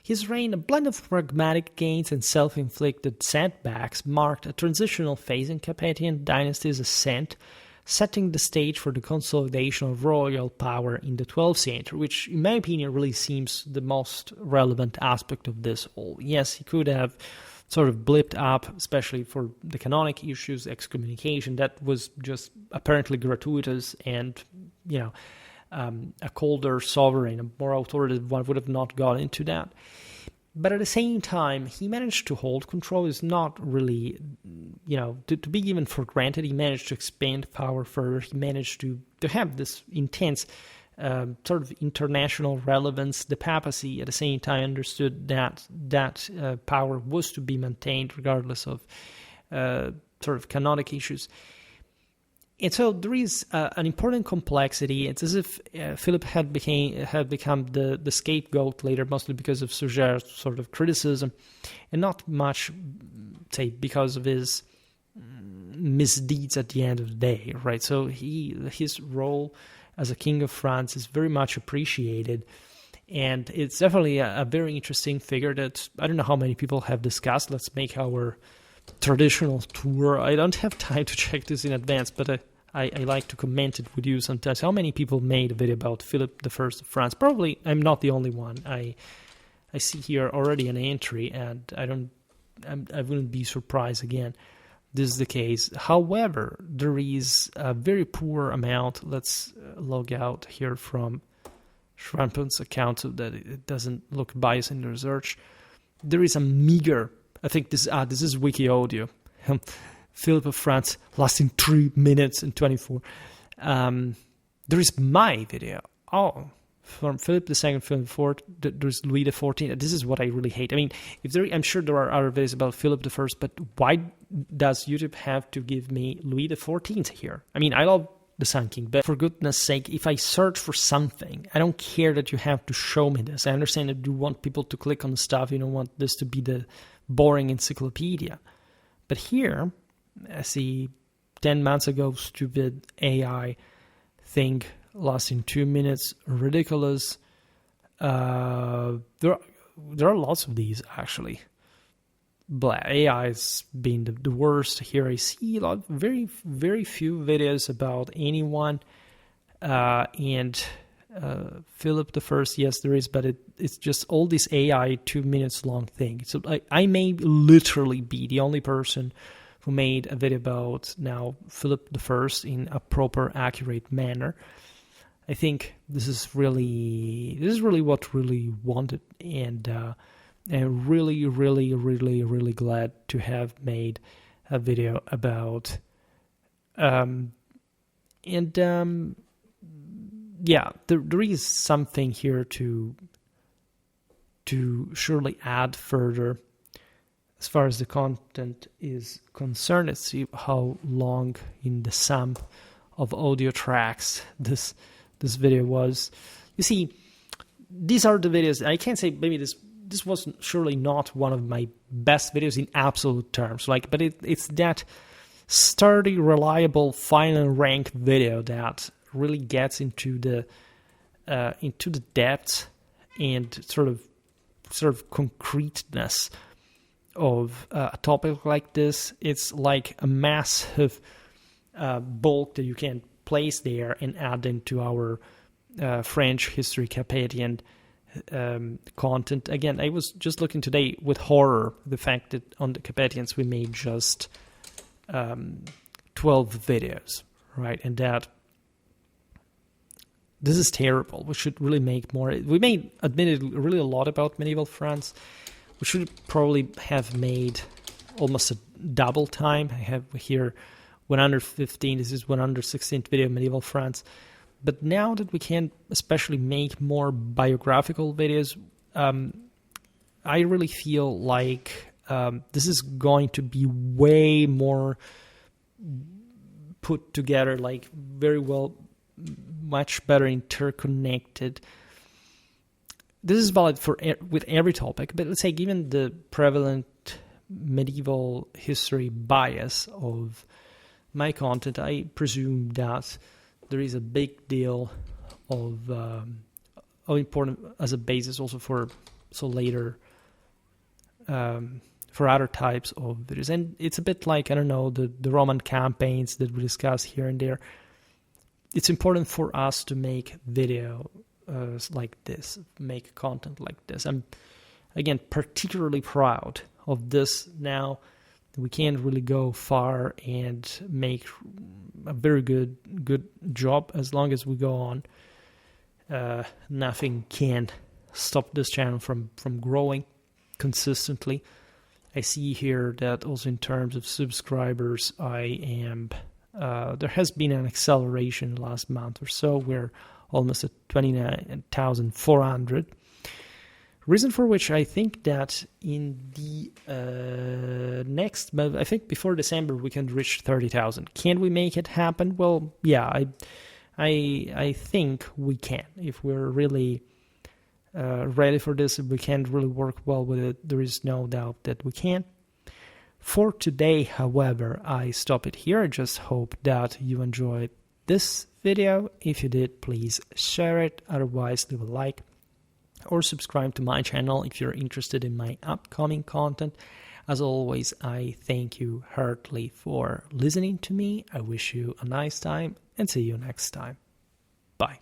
His reign, a blend of pragmatic gains and self-inflicted setbacks, marked a transitional phase in Capetian dynasty's ascent, setting the stage for the consolidation of royal power in the 12th century, which, in my opinion, really seems the most relevant aspect of this all. Yes, he could have sort of blipped up, especially for the canonic issues, excommunication. That was just apparently gratuitous and, a colder sovereign, a more authoritative one would have not got into that. But at the same time, he managed to hold control. Is not really, to be given for granted. He managed to expand power further. He managed to have this intense sort of international relevance. The papacy, at the same time, understood that power was to be maintained regardless of sort of canonic issues. And so there is an important complexity. It's as if Philip had become the scapegoat later, mostly because of Suger's sort of criticism, and not much, say, because of his misdeeds at the end of the day, right? So his role as a king of France is very much appreciated, and it's definitely a very interesting figure that I don't know how many people have discussed. Let's make our traditional tour. I don't have time to check this in advance, but I like to comment it with you sometimes. How many people made a video about Philip I of France? Probably I'm not the only one. I see here already an entry, and I wouldn't be surprised again. This is the case. However, there is a very poor amount. Let's log out here from Schwerpunkt's account so that it doesn't look biased in the research. There is a meager I think this is Wiki Audio. Philip of France lasting 3 minutes and 24. There is my video. Oh, from Philip II, Philip IV. There's Louis XIV. This is what I really hate. I mean, I'm sure there are other videos about Philip I, but why does YouTube have to give me Louis XIV here? I mean, I love the Sun King, but for goodness sake, if I search for something, I don't care that you have to show me this. I understand that you want people to click on the stuff. You don't want this to be the boring encyclopedia. But here, I see 10 months ago, stupid AI thing lasting 2 minutes, ridiculous. There are lots of these, actually. But AI has been the worst. Here I see a lot, very, very few videos about anyone. And Philip I, yes, there is, but it's just all this AI 2 minutes long thing. So I may literally be the only person who made a video about now Philip I in a proper, accurate manner. I think this is really what really wanted, and really, really, really, really glad to have made a video about. Yeah, there is something here to surely add further as far as the content is concerned. Let's see how long in the sum of audio tracks this video was. You see, these are the videos. I can't say maybe this was surely not one of my best videos in absolute terms, but it's that sturdy, reliable, final rank video that really gets into the depth and sort of concreteness of a topic like this. It's like a massive bulk that you can place there and add into our French history Capetian content. Again, I was just looking today with horror the fact that on the Capetians we made just 12 videos, right? And that this is terrible. We should really make more. We made, admittedly, really a lot about medieval France. We should probably have made almost a double time. I have here 115. This is 116th video of medieval France. But now that we can especially make more biographical videos, I really feel like this is going to be way more put together, like very well, much better interconnected. This is valid with every topic, but let's say given the prevalent medieval history bias of my content, I presume that there is a big deal of important as a basis also for later for other types of videos. And it's a bit like, I don't know, the Roman campaigns that we discuss here and there. It's important for us to make video like this, make content like this. I'm, again, particularly proud of this now. We can't really go far and make a very good job as long as we go on. Nothing can stop this channel from growing consistently. I see here that also in terms of subscribers, I am there has been an acceleration last month or so. We're almost at 29,400. Reason for which I think that in the next month, I think before December, we can reach 30,000. Can we make it happen? Well, yeah, I think we can. If we're really ready for this, if we can really work well with it, there is no doubt that we can. For today, however, I stop it here. I just hope that you enjoyed this video. If you did, please share it. Otherwise, leave a like or subscribe to my channel if you're interested in my upcoming content. As always, I thank you heartily for listening to me. I wish you a nice time and see you next time. Bye.